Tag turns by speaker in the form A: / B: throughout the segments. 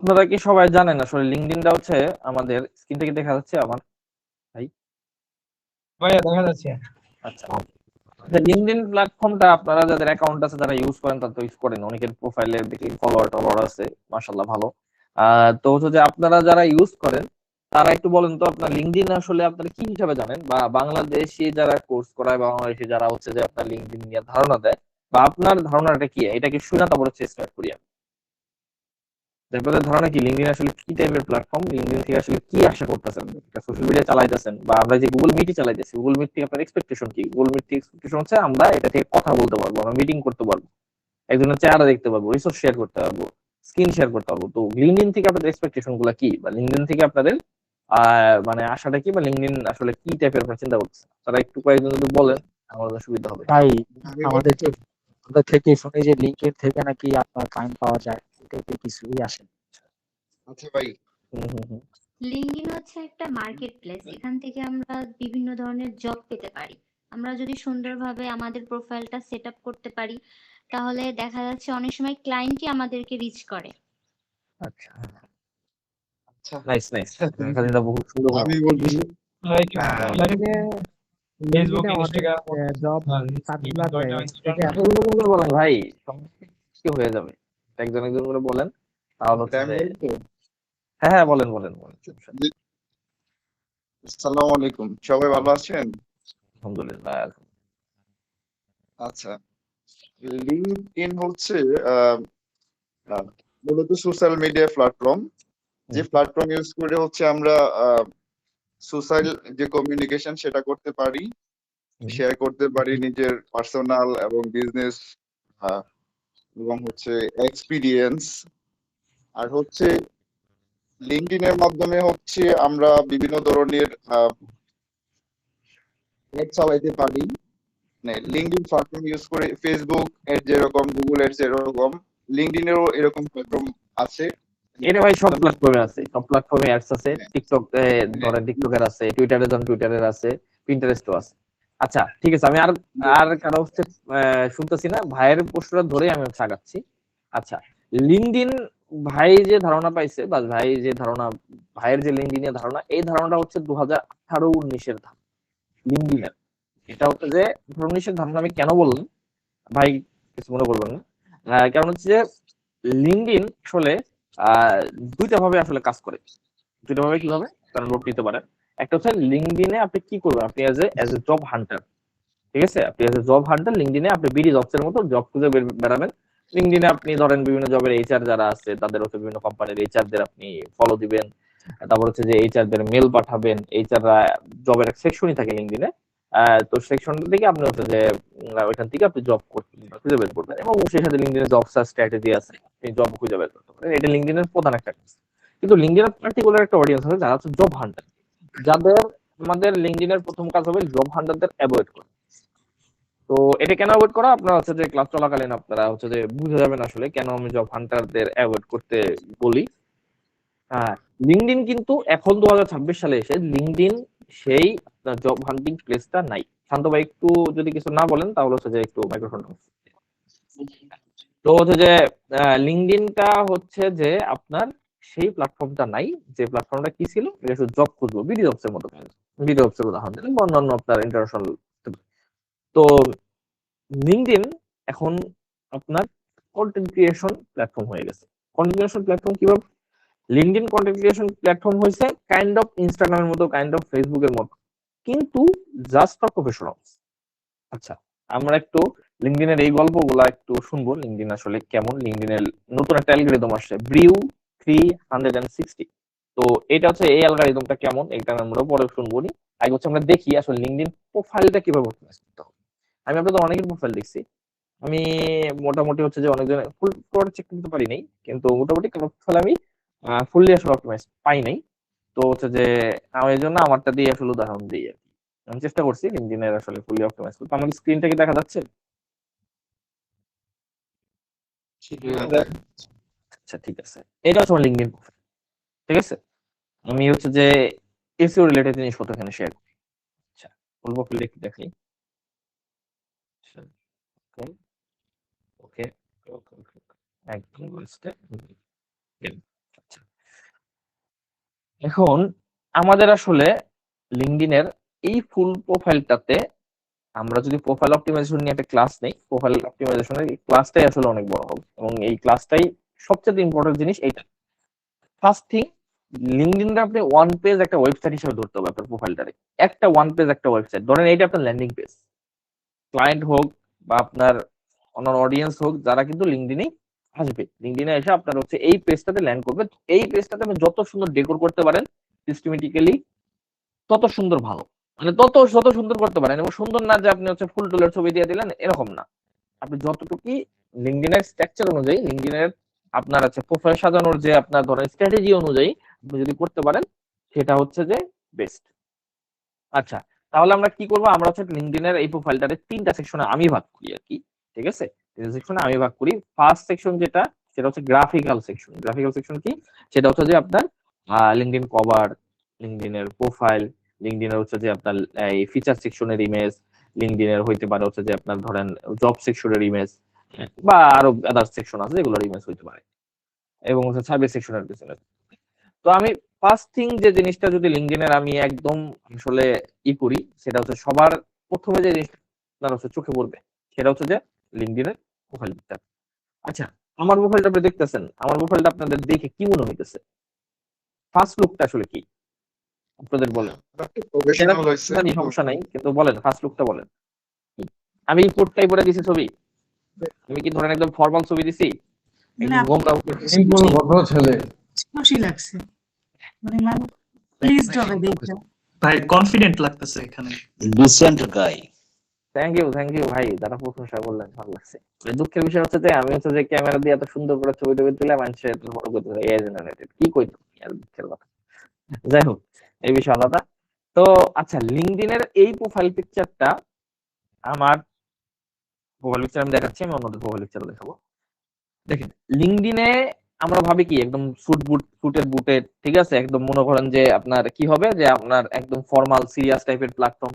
A: আপনারা কি সবাই জানেন আসলে লিঙ্কডইনটা হচ্ছে আমাদের স্ক্রিন থেকে দেখা যাচ্ছে আমার ভাই?
B: ভাইয়া দেখা যাচ্ছে।
A: আচ্ছা, লিঙ্কডইন প্ল্যাটফর্মটা আপনারা যাদের অ্যাকাউন্ট আছে যারা ইউজ করেন তারা তো ইউজ করেন, অনেকের প্রোফাইলে দেখি ফলোয়ার টলোয়ার আছে, মাশাআল্লাহ ভালো। তো হচ্ছে যে আপনারা যারা ইউজ করেন তারা একটু বলেন তো আপনার লিঙ্কডইন আসলে আপনারা কি হিসাবে জানেন, বা বাংলাদেশি যারা কোর্স করায় বা বাংলাদেশি যারা হচ্ছে যে আপনার লিঙ্কডইন নিয়ে ধারণা দেয়, বা আপনার ধারণাটা কি, এটা কি শুনে তারপর হচ্ছে স্টার্ট করি আমি। আপনাদের ধারণা কি লিঙ্কডইন আসলে কি টাইপের প্ল্যাটফর্ম, লিঙ্কডইন থেকে আসলে কি আশা করতেছেন, সোশ্যাল মিডিয়া চালাইতেছেন বা আমরা যে গুগল মিটই চালাইতেছি, গুগল মিট থেকে আপনার এক্সপেকটেশন কি? গুগল মিট থেকে এক্সপেকটেশন হচ্ছে আমরা এটা থেকে কথা বলতে পারবো, আমরা মিটিং করতে পারবো, একজনের চেহারা দেখতে পারবো, রিসোর্স শেয়ার করতে পারবো, স্ক্রিন শেয়ার করতে পারবো। তো লিঙ্কডইন থেকে আপনাদের এক্সপেকটেশন গুলা কি, বা লিঙ্কডইন থেকে আপনাদের মানে আশাটা কি, বা লিঙ্কডইন আসলে কি টাইপের আপনার চিন্তা করতেছেন, তারা একটু কয়েকজন যদি বলেন আমাদের সুবিধা হবে।
C: ভাই,
D: আমি
C: আমাদের যে আমাদের থেকে শুনি যে লিঙ্কের থেকে নাকি আপনার ফাইন পাওয়া যায়, এটাতে কিছুই আসে না।
D: আচ্ছা ভাই,
A: হুম হুম হুম।
E: লিঙ্কডইন হচ্ছে একটা মার্কেট প্লেস। এখান থেকে আমরা বিভিন্ন ধরনের জব পেতে পারি। আমরা যদি সুন্দরভাবে আমাদের প্রোফাইলটা সেট আপ করতে পারি, তাহলে দেখা যাচ্ছে অনেক সময় ক্লায়েন্টই আমাদেরকে রিচ করে।
A: আচ্ছা,
D: আচ্ছা
A: নাইস নাইস, কাজটা বহুত সুন্দর কথা।
D: আমি বলছি
B: লাইক
C: লিঙ্কে
B: ফেসবুক,
C: লিঙ্কডইনে অনেক
B: ইনস্টাগ্রাম,
C: জব সার্কুলার দেয়, এটা
A: একজন একজন করে বলেন ভাই, কি হয়ে যাবে, একজন একজন করে বলেন তাহলে
D: এটা
A: হচ্ছে
D: আমি
A: যে।
D: বলবো।
A: হ্যাঁ হ্যাঁ, বলেন বলেন বলেন, সমস্যা নেই।
D: আসসালামু আলাইকুম, সবাই ভালো আছেন?
A: আলহামদুলিল্লাহ।
D: আচ্ছা, লিঙ্কডইন হচ্ছে আহ, আহ, মূলত সোশ্যাল মিডিয়া প্ল্যাটফর্ম। যে প্ল্যাটফর্ম ইউজ করে হচ্ছে আমরা সোশ্যাল যে কমিউনিকেশন সেটা করতে পারি, শেয়ার করতে পারি নিজের পার্সোনাল এবং বিজনেস এবং হচ্ছে এক্সপিরিয়েন্স। আর হচ্ছে লিঙ্কডইন এর মাধ্যমে হচ্ছে আমরা বিভিন্ন ধরনের অ্যাড চালাইতে পারি। মানে লিঙ্কডইন প্ল্যাটফর্ম ইউজ করে ফেসবুক এর যেরকম, গুগল এর যেরকম, লিঙ্কডইন এরও এরকম প্ল্যাটফর্ম আছে।
A: এটা ভাই সব প্ল্যাটফর্মে আছে, সব প্ল্যাটফর্মে অ্যাডস আছে,
D: হ্যাঁ,
A: টিকটক
D: হ্যাঁ,
A: ধরেন টিকটকের আছে, টুইটারে ধরেন টুইটারের আছে, পিন্টারেস্টও আছে। আচ্ছা ঠিক আছে, আমি আর আর কারো হচ্ছে শুনতেছি না, ভাইয়ের প্রশ্নটা ধরে আমি হচ্ছে আগাচ্ছি। আচ্ছা, লিঙ্কডইন ভাই যে ধারণা পাইছে, বা ভাই যে ধারণা, ভাইয়ের যে লিঙ্কডইনের ধারণা, এই ধারণাটা হচ্ছে 2018-19 ধারণা লিঙ্কডইনের। এটা হচ্ছে যে 19 ধারণা আমি কেন বললাম ভাই, কিছু মনে করবেন না। কারণ হচ্ছে যে লিঙ্কডইন আসলে আহ দুইটা ভাবে আসলে কাজ করে, দুইটা ভাবে কিভাবে কারণ লোড নিতে পারেন। একটা হচ্ছে লিঙ্কডইনে আপনি কি করবেন, আপনি এজ এ জব হান্টার, ঠিক আছে, আপনি এজ এ জব হান্টার লিঙ্কডইনে আপনি বিডি জবস এর মতো জব খুঁজে বেড়াবেন। লিঙ্কডইনে আপনি ধরেন বিভিন্ন জবের এইচআর যারা আছে তাদের হচ্ছে বিভিন্ন কোম্পানির এইচআর দের আপনি ফলো দিবেন, তারপর হচ্ছে যে এইচআর দের মেল পাঠাবেন, এইচআর জবের এক সেকশনই থাকে লিঙ্কডইনে। তো সেকশন থেকে আপনি হচ্ছে যে ওইখান থেকে আপনি জব খুঁজে বের করবেন, এবং সেই সাথে লিঙ্কডইনে জব সার্চ স্ট্র্যাটেজি আছে, আপনি জব খুঁজে বের করতে পারেন, এটা লিঙ্কডইনের প্রধান একটা কাজ। কিন্তু লিঙ্কডইনের পার্টিকুলার একটা অডিয়েন্স আছে যারা হচ্ছে জব হান্টার, যাদের আমাদের লিঙ্কডইনের প্রথম কাজ হবে জব হান্টারদের অ্যাভয়েড করা। তো এটা কেন অ্যাভয়েড করা, আপনারা হচ্ছে যে ক্লাস চলাকালীন আপনারা হচ্ছে যে বুঝে যাবেন আসলে কেন আমি জব হান্টারদের অ্যাভয়েড করতে বলি। হ্যাঁ, লিঙ্কডইন কিন্তু এখন 2026 সালে এসে লিঙ্কডইন সেই জব হান্টিং প্লেসটা নাই। শান্ত ভাই একটু যদি কিছু না বলেন তাহলে হচ্ছে যে একটু মাইক্রোফোন। তো হচ্ছে যে লিঙ্কডইনটা হচ্ছে যে আপনার সেই প্ল্যাটফর্মটা নাই, যে প্ল্যাটফর্মটা কি ছিল, এটা শুধু জব খুঁজবো, বিডি জবস এর মতো, বিডি জবস এর উদাহরণ দিলাম বা অন্যান্য আপনার ইন্টারন্যাশনাল। তো লিঙ্কডইন এখন আপনার কন্টেন্ট ক্রিয়েশন প্ল্যাটফর্ম হয়ে গেছে। কন্টেন্ট ক্রিয়েশন প্ল্যাটফর্ম কিভাবে, লিঙ্কডইন কন্টেন্ট ক্রিয়েশন প্ল্যাটফর্ম হয়েছে কাইন্ড অফ ইনস্টাগ্রামের মতো, কাইন্ড অফ ফেসবুকের মতো, কিন্তু জাস্ট ফর প্রফেশনাল। আচ্ছা, আমরা একটু লিঙ্কডইনের এই গল্পগুলা একটু শুনবো, লিঙ্কডইন আসলে কেমন। লিঙ্কডইনের নতুন একটা অ্যালগরিদম আসছে, ব্রিউ 360। তো এটা হচ্ছে এই অ্যালগরিদমটা কেমন, এটা আমরা পরে শুনবো নি। আগে হচ্ছে আমরা দেখি আসলে লিঙ্কডইন প্রোফাইলটা কিভাবে অপটিমাইজ করতে হবে। আমি আপনাদের অনেকের প্রোফাইল দেখছি, আমি মোটামুটি হচ্ছে যে অনেকজনের ফুল প্রোডাক্ট চেক করতে পারি নাই, কিন্তু মোটামুটি প্রোফাইল আমি ফুললি আসলে অপটিমাইজ পাই নাই। তো হচ্ছে যে আমি এই জন্য আমারটা দিয়ে আসলে উদাহরণ দিই আর কি। আমি চেষ্টা করছি লিঙ্কডইনের আসলে ফুললি অপটিমাইজ করতে। আমার স্ক্রিনটা কি দেখা যাচ্ছে? আচ্ছা ঠিক আছে, এটা হচ্ছে আমার লিঙ্কডইন প্রোফাইল, ঠিক আছে। আমি হচ্ছে যে এসইও রিলেটেড জিনিসপত্র এখানে শেয়ার করি। আচ্ছা, ফুল প্রোফাইল একটু দেখাই। ওকে ওকে ওকে ওকে, একদম লাস্টে। আচ্ছা, এখন আমাদের আসলে লিঙ্কডইনের এই ফুল প্রোফাইলটাতে আমরা যদি প্রোফাইল অপটিমাইজেশন নিয়ে একটা ক্লাস নেই, প্রোফাইল অপটিমাইজেশনের এই ক্লাসটাই আসলে অনেক বড় হবে, এবং এই ক্লাসটাই সবচেয়ে ইম্পর্টেন্ট জিনিস এইটা। ফার্স্ট থিং, লিঙ্কডইনটা আপনি ওয়ান পেজ একটা ওয়েবসাইট হিসেবে ধরতে হবে আপনার প্রোফাইলটারে। একটা ওয়ান পেজ একটা ওয়েবসাইট ধরেন, এইটা আপনার ল্যান্ডিং পেজ। ক্লায়েন্ট হোক বা আপনার অন্যান্য অডিয়েন্স হোক, যারা কিন্তু লিঙ্কডইনে আসবে, লিঙ্কডইনে এসে আপনার হচ্ছে এই পেজটাতে ল্যান্ড করবে। এই পেজটাতে আপনি যত সুন্দর ডেকোর করতে পারেন সিস্টেমেটিক্যালি, তত সুন্দর ভালো, মানে যত সুন্দর করতে পারেন। এবং সুন্দর না যে আপনি হচ্ছে ফুল টুলের ছবি দিয়ে দিলেন, এরকম না। আপনি যতটুকু লিঙ্কডইনের স্ট্রাকচার অনুযায়ী, লিঙ্কডইনের আপনার আছে প্রোফাইল সাজানোর যে আপনার ধরেন স্ট্র্যাটেজি অনুযায়ী আপনি যদি করতে পারেন, সেটা হচ্ছে যে বেস্ট। আচ্ছা, তাহলে আমরা কি করবো? আমরা হচ্ছে লিঙ্কডইনের এই প্রোফাইলটারে তিনটা সেকশনে আমি ভাগ করি আর কি, ঠিক আছে? তিনটা সেকশনে আমি ভাগ করি। ফার্স্ট সেকশন যেটা, সেটা হচ্ছে গ্রাফিক্যাল সেকশন। গ্রাফিক্যাল সেকশন কি? সেটা হচ্ছে যে আপনার লিঙ্কডইন কভার, লিঙ্কডইনের প্রোফাইল, লিঙ্কডইনের হচ্ছে যে আপনার এই ফিচার সেকশনের ইমেজ, লিঙ্কডইনের হইতে পারে হচ্ছে যে আপনার ধরেন জব সেকশনের ইমেজ, বা আরো আদার সেকশন আছে যেগুলোর ইমেজ হইতে পারে, এবং হচ্ছে সার্ভিস সেকশনের পিছনে। তো আমি ফার্স্ট থিং যে জিনিসটা যদি লিঙ্কডইনের আমি একদম আসলে করি, সেটা হচ্ছে সবার প্রথমে যে জিনিসটা আপনার হচ্ছে চোখে পড়বে, সেটা হচ্ছে যে লিঙ্কডইনের প্রোফাইল পিকচার। আচ্ছা, আমার প্রোফাইলটা আপনি দেখতেছেন, আমার প্রোফাইলটা আপনাদের দেখে কি মনে হইতেছে? ফার্স্ট লুকটা আসলে কি আপনাদের বলেন।
D: প্রফেশনাল হয়েছে।
A: জানি সমস্যা নাই, কিন্তু বলেন ফার্স্ট লুকটা বলেন। কি? আমি কোটটাই পরে দিছি ছবি? আমি কি ধরেন একদম ফর্মাল ছবি দিছি?
F: না,
A: একদম গোমরা উঠে
B: সিম্পল ভদ্র ছেলে।
F: খুশি লাগছে মানে প্লিজ হবে দেখতে।
G: ভাই কনফিডেন্ট লাগতেছে এখানে।
H: Dissent guy.
A: থ্যাংক ইউ ভাই, যারা প্রশংসা করলেন, ভালো লাগছে। দুঃখের বিষয় হচ্ছে যে আমি হচ্ছে যে ক্যামেরা দিয়ে এত সুন্দর করে ছবি টবি তুলে মানুষের ফটো করতে পারি, এআই জেনারেটেড, কি কইতো আর দুঃখের কথা। যাই হোক, এই বিষয় আলাদা। তো আচ্ছা, লিঙ্কডইনের এই প্রোফাইল পিকচারটা, আমার প্রোফাইল পিকচার আমি দেখাচ্ছি, আমি অন্যদের প্রোফাইল পিকচার দেখাবো। দেখেন, লিঙ্কডইনে আমরা ভাবি কি একদম সুটের বুটের, ঠিক আছে, একদম মনে করেন যে আপনার কি হবে, যে আপনার একদম ফর্মাল সিরিয়াস টাইপের প্ল্যাটফর্ম।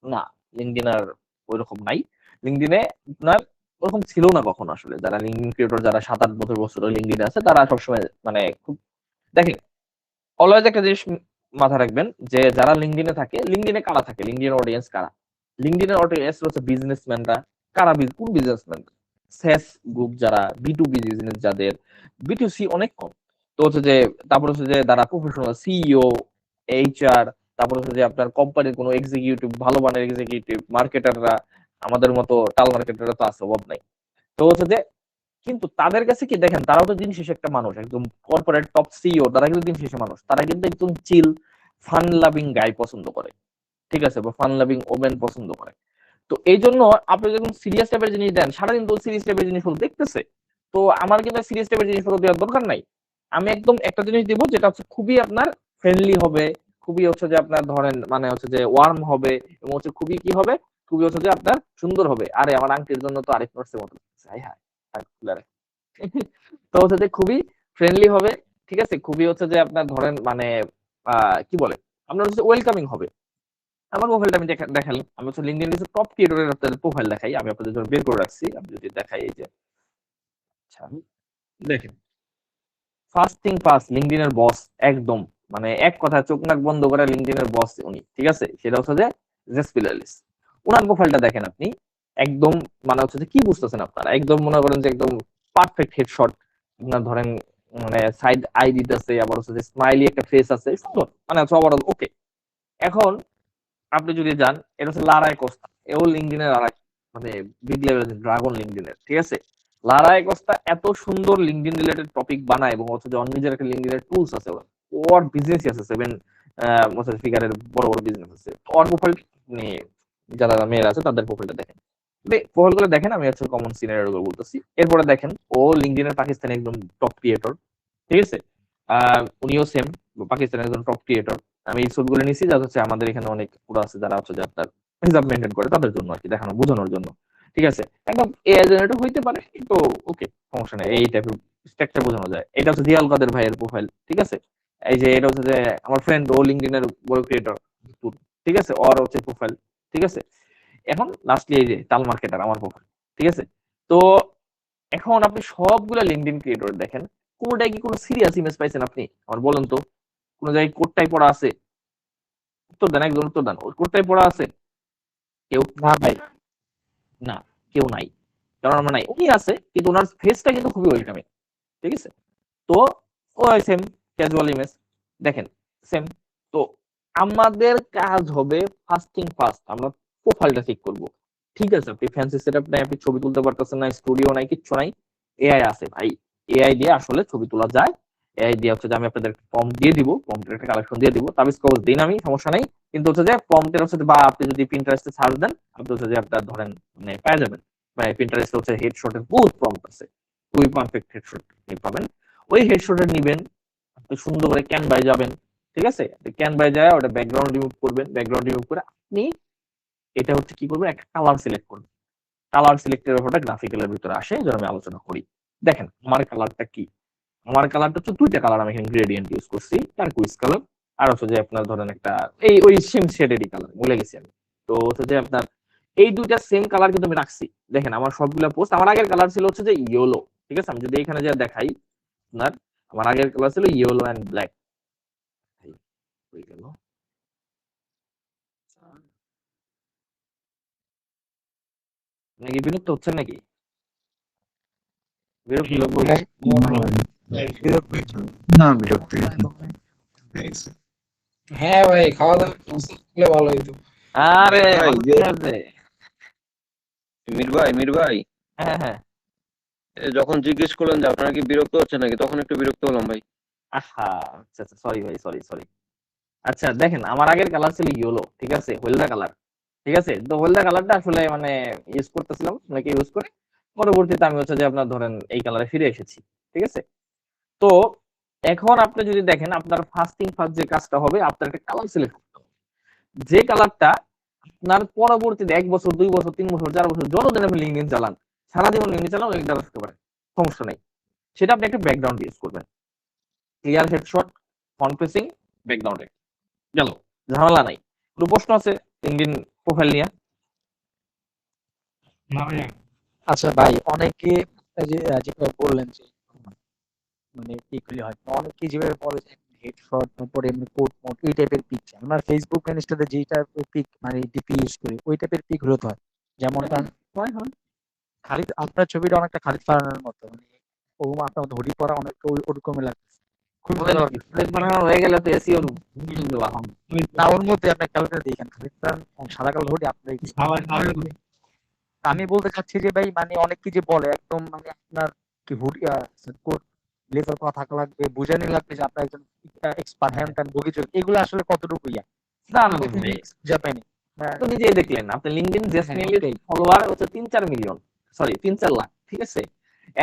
A: না, লিঙ্কডইন আর ওইরকম নাই। লিঙ্কডইনে আপনার ওরকম ছিল না কখনো আসলে। যারা লিঙ্কডইন ক্রিয়েটর, যারা 7-8 বছর লিঙ্কডইনে আছে, তারা সবসময় মানে খুব, দেখেন অলওয়েজ একটা জিনিস মাথায় রাখবেন, যে যারা লিঙ্কডইনে থাকে, লিঙ্কডইনে কারা থাকে, লিঙ্কডইনের অডিয়েন্স কারা? লিঙ্কডইনের অডিয়েন্স হচ্ছে বিজনেসম্যানরা। কারা? কোন বিজনেসম্যান? সেস গ্রুপ, যারা B2B বিজনেস, যাদের B2C অনেক কম। তো হচ্ছে যে, তারপর হচ্ছে যে যারা প্রফেশনাল সিইও, HR, তারপর হচ্ছে যে আপনার কোম্পানির কোনো এক্সিকিউটিভ, ভালো মানের এক্সিকিউটিভ, মার্কেটাররা, আমাদের মতো টাল মার্কেটাররা তো আছে, অভাব নাই। তো হচ্ছে যে, কিন্তু তাদের কাছে কি দেখেন, তারাও তো দিন শেষে একটা মানুষ, একদম কর্পোরেট টপ সিইও, তারা কিন্তু দিন শেষে মানুষ। তারা কিন্তু একদম চিল, ফান লাভিং গাই পছন্দ করে, ঠিক আছে, বা ফান লাভিং ওমেন পছন্দ করে। তো এই জন্য আপনি যখন সিরিয়াস টাইপের জিনিস দেন, সারাদিন তো সিরিয়াস টাইপের জিনিসগুলো দেখতেছে। তো আমার কিন্তু সিরিয়াস টাইপের জিনিসগুলো দেওয়ার দরকার নাই। আমি একদম একটা জিনিস দিব যেটা হচ্ছে খুবই আপনার ফ্রেন্ডলি হবে, খুবই হচ্ছে যে আপনার ধরেন মানে হচ্ছে যে ওয়ার্ম হবে, এবং হচ্ছে খুবই কি হবে, খুবই হচ্ছে যে আপনার সুন্দর হবে। আরে আমার আংটির জন্য তো আরেক নোটসের মতো হাই হাই, তো হচ্ছে যে খুবই ফ্রেন্ডলি হবে, ঠিক আছে, খুবই হচ্ছে যে আপনার ধরেন মানে কি বলে, আপনার হচ্ছে ওয়েলকামিং হবে। আমার প্রোফাইলটা আমি দেখালাম, আমি হচ্ছে লিঙ্কডইন কিছু টপ ক্রিয়েটরের আপনাদের প্রোফাইল দেখাই, আমি আপনাদের জন্য বের করে রাখছি, আমি যদি দেখাই, এই যে আচ্ছা দেখেন, ফার্স্ট থিং ফার্স্ট, লিঙ্কডইনের বস একদম, মানে এক কথা চোখ নাক বন্ধ করে লিঙ্কডইনের বস উনি, ঠিক আছে, সেটা হচ্ছে যে জেসপিল এলিস। ওনার প্রোফাইলটা দেখেন আপনি, একদম মানে হচ্ছে যে কি বুঝতেছেন আপনারা, একদম মনে করেন যে একদম পারফেক্ট হেডশট, আপনার ধরেন মানে সাইড আই দিতেছে, আবার হচ্ছে যে স্মাইলি একটা ফেস আছে, সুন্দর, মানে হচ্ছে ওভারঅল ওকে। এখন আপনি যদি যান, এটা হচ্ছে লারাই কোস্তা, এও লিঙ্কডইনের আর মানে বিগ লেভেল ড্রাগন লিঙ্কডইনের, ঠিক আছে। লারাই কোস্তা এত সুন্দর লিঙ্কডইন রিলেটেড টপিক বানায়, এবং হচ্ছে যে নিজের একটা লিঙ্কডইনের টুলস আছে, ওর বিজনেস আছে 7 ফিগারের বড় বড় বিজনেস আছে। ওর প্রোফাইল নিয়ে যারা মেয়েরা আছে তাদের প্রোফাইলটা দেখেন, প্রোফাইল গুলো দেখেন, আমি হচ্ছে কমন সিনারিও গুলো বলতেছি। এরপরে দেখেন, ও লিঙ্কডইনের পাকিস্তানি একদম টপ ক্রিয়েটর, ঠিক আছে, উনিও সেম পাকিস্তানের একজন টপ ক্রিয়েটর। আমি এই ছবিগুলো নিয়েছি, যা হচ্ছে আমাদের এখানে অনেক পুরো আছে যারা হচ্ছে যে আপনার হিসাব মেনটেন করে, তাদের জন্য আর কি, দেখানো বোঝানোর জন্য, ঠিক আছে। একদম এআই জেনারেটর হইতে পারে, কিন্তু ওকে, সমস্যা নেই, এই টাইপের স্ট্রাকচার বোঝানো যায়। এটা হচ্ছে জিয়াউল কাদের ভাইয়ের প্রোফাইল, ঠিক আছে। এই যে এটা হচ্ছে যে আমার ফ্রেন্ড, ও লিঙ্কডইনের বড় ক্রিয়েটর, ঠিক আছে, ওর হচ্ছে প্রোফাইল, ঠিক আছে। এখন লাস্টলি এই যে টাল মার্কেটার, আমার প্রোফাইল, ঠিক আছে। তো এখন আপনি সবগুলা লিঙ্কডইন ক্রিয়েটর দেখেন, কোনটাই কি কোনো সিরিয়াস ইমেজ পাইছেন আপনি? আমার বলেন তো, কোনো জায়গায় কোটটাই পড়া আছে? উত্তর দেন, একজন উত্তর দেন। কোটটাই পড়া আছে? কেউ?
C: না ভাই।
A: না, কেউ নাই। কারণ আমরা নাই, উনি আছে কিন্তু ওনার ফেসটা কিন্তু খুবই ওয়েলকামিং। ঠিক আছে, তো ও সেম ক্যাজুয়াল ইমেজ দেখেন, সেম। তো আমাদের কাজ হবে ফার্স্ট আমরা প্রোফাইলটা ঠিক করব। ঠিক আছে, আপনি ফ্যান্সি সেটআপ নাই, আপনি ছবি তুলতে পারতেছেন না, স্টুডিও নাই, কিচ্ছু নাই, এআই আছে ভাই। এআই দিয়ে আসলে ছবি তোলা যায়। এআই দিয়ে হচ্ছে যে আমি আপনাদের প্রম্পট দিয়ে দিব, প্রম্পটের একটা কালেকশন দিয়ে দিব, তাবিজ কবজ দিন আমি, সমস্যা নাই। কিন্তু হচ্ছে যে প্রম্পটের হচ্ছে বা আপনি যদি পিন্টারেস্টে সার্চ দেন, আপনি হচ্ছে যে আপনার ধরেন মানে পেয়ে যাবেন। মানে পিন্টারেস্টে হচ্ছে হেডশটের বহুত প্রম্পট আছে, খুবই পারফেক্ট হেডশট পাবেন। ওই হেডশটটা নিবেন, আপনি সুন্দর করে ক্যানভায় যাবেন। ঠিক আছে, ক্যানভায় যায় ওটা ব্যাকগ্রাউন্ড রিমুভ করবেন, ব্যাকগ্রাউন্ড রিমুভ করে আপনি এটা হচ্ছে কি করবেন, একটা কালার সিলেক্ট করবেন। কালার সিলেক্টের ব্যাপারটা গ্রাফিক্যালের ভিতরে আসে, যেন আমি আলোচনা করি। দেখেন আমার কালারটা কি, আমার কালারটা হচ্ছে দুইটা কালার আমি এখানে গ্রেডিয়েন্ট ইউজ করছি, টারকুইজ কালার আর হচ্ছে যে আপনার ধরেন একটা এই ওই সেম শেডেরই কালার, ভুলে গেছি আমি। তো হচ্ছে যে আপনার এই দুইটা সেম কালার কিন্তু আমি রাখছি। দেখেন আমার সবগুলা পোস্ট, আমার আগের কালার ছিল হচ্ছে যে ইয়েলো। ঠিক আছে, আমি যদি এখানে যা দেখাই আপনার, আমার আগের কালার ছিল ইয়েলো অ্যান্ড ব্ল্যাক। হয়ে গেল, নাকি বিরক্ত হচ্ছেন নাকি? বিরক্ত
H: না বিরক্তি।
B: হ্যাঁ ভাই, খাওয়া দাওয়া করলে ভালো হইতো।
A: আরে
H: ভাই,
A: ভালো
H: যে-
A: আছে।
H: মির ভাই
A: হ্যাঁ হ্যাঁ,
H: যখন জিজ্ঞেস করলেন যে আপনারা কি বিরক্ত হচ্ছে নাকি, তখন একটু বিরক্ত হলাম ভাই।
A: আহা, আচ্ছা আচ্ছা, সরি ভাই, সরি। আচ্ছা দেখেন আমার আগের কালার ছিল ইয়েলো, ঠিক আছে, হলদা কালার। ঠিক আছে, তো হলদা কালারটা আসলে মানে ইউজ করতেছিলাম, অনেকে ইউজ করে। পরবর্তীতে আমি হচ্ছে যে আপনার ধরেন এই কালারে ফিরে এসেছি। ঠিক আছে, তো এখন আপনি যদি দেখেন আপনার ফার্স্ট যে কাজটা হবে, আপনার একটা কালার সিলেক্ট করতে হবে, যে কালারটা আপনার পরবর্তীতে 1 বছর 2 বছর 3 বছর 4 বছর যতদিন আপনি লিঙ্কডিন চালান, সারা জীবন লিঙ্কডিন চালান, ওই কালার রাখতে পারেন, সমস্যা নেই। সেটা আপনি একটা ব্যাকগ্রাউন্ড ইউজ করবেন, ক্লিয়ার হেডশট, ফ্রন্ট ফেসিং, ব্যাকগ্রাউন্ডে গেল, ঝামেলা নাই। কোনো প্রশ্ন আছে লিঙ্কডিন প্রোফাইল নিয়ে?
B: না ভাইয়া,
C: আচ্ছা ভাই, অনেকে এই যে যেটা বললেন যে মানে এগুলি হয়, অনেকে যেভাবে বলে যে হেডশট, তারপরে এমনি কোট মোট এই টাইপের পিক চাই। আমরা ফেসবুক ইনস্টাতে যেই টাইপের পিক মানে ডিপি ইউজ করি ওই টাইপের পিক গুলো তো হয়। যেমন
A: হয় হয়।
C: খালিদ, আপনার ছবিটা অনেকটা খালিদ ফারহানের মতো, মানে ও আপনার মতো হুডি পরা অনেকটা ওরকমই লাগছে, খুব
A: বলেন
C: ভালো
A: কি?
C: লাগছে।
A: প্লেট বানানো হয়ে গেলে তো এসিও
C: না, ওর মধ্যে আপনার কালারটা দেখেন, খালিদ ফারহান সাদা কালার হুডি আপনার আমি বলতে চাচ্ছি যে ভাই মানে অনেক কি যে বলে একদম মানে আপনার কি হুডি কোট লেজার করা থাকা লাগবে, বুঝানি লাগবে যে আপনার একজন এক্সপার্ট হ্যান্ড ট্যান্ড বগিচর, এগুলো আসলে কতটুকু ইয়া
A: না না ভাই,
C: জাপানি।
A: তো নিজেই দেখলেন আপনি লিঙ্কডিন জেসমিনের
C: ওটাই।
A: ফলোয়ার হচ্ছে 3-4 মিলিয়ন, সরি 3-4 লাখ। ঠিক আছে,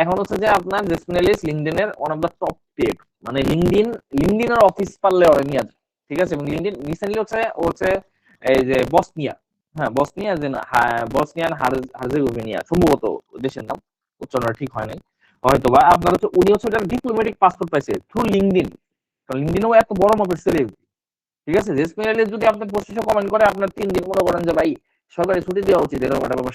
A: এখন হচ্ছে যে আপনার জেসমিনালিস লিঙ্কডিনের one of the top paid, মানে লিঙ্কডিনের অফিস পারলে ওরা নিয়ে যায়। ঠিক আছে, এবং লিঙ্কডিন রিসেন্টলি হচ্ছে এই যে বসনিয়া, হ্যাঁ বসনিয়া, যে বসনিয়ান হার্জেগোভিনা সম্ভবত দেশের নাম, উচ্চারণটা ঠিক হয় নাই হয়তো বা। আপনার হচ্ছে উনি হচ্ছে ডিপ্লোম্যাটিক পাসপোর্ট পাইছে থ্রু লিঙ্কডিন, কারণ লিঙ্কডিনও এত বড় মাপের সেলিব্রিটি। ঠিক আছে, জেসমিনালি যদি আপনার পোস্টে কমেন্ট করে আপনার 3 দিন মনে করেন যে ভাই সরকারি ছুটি দেওয়া উচিত, এরকম একটা ব্যাপার।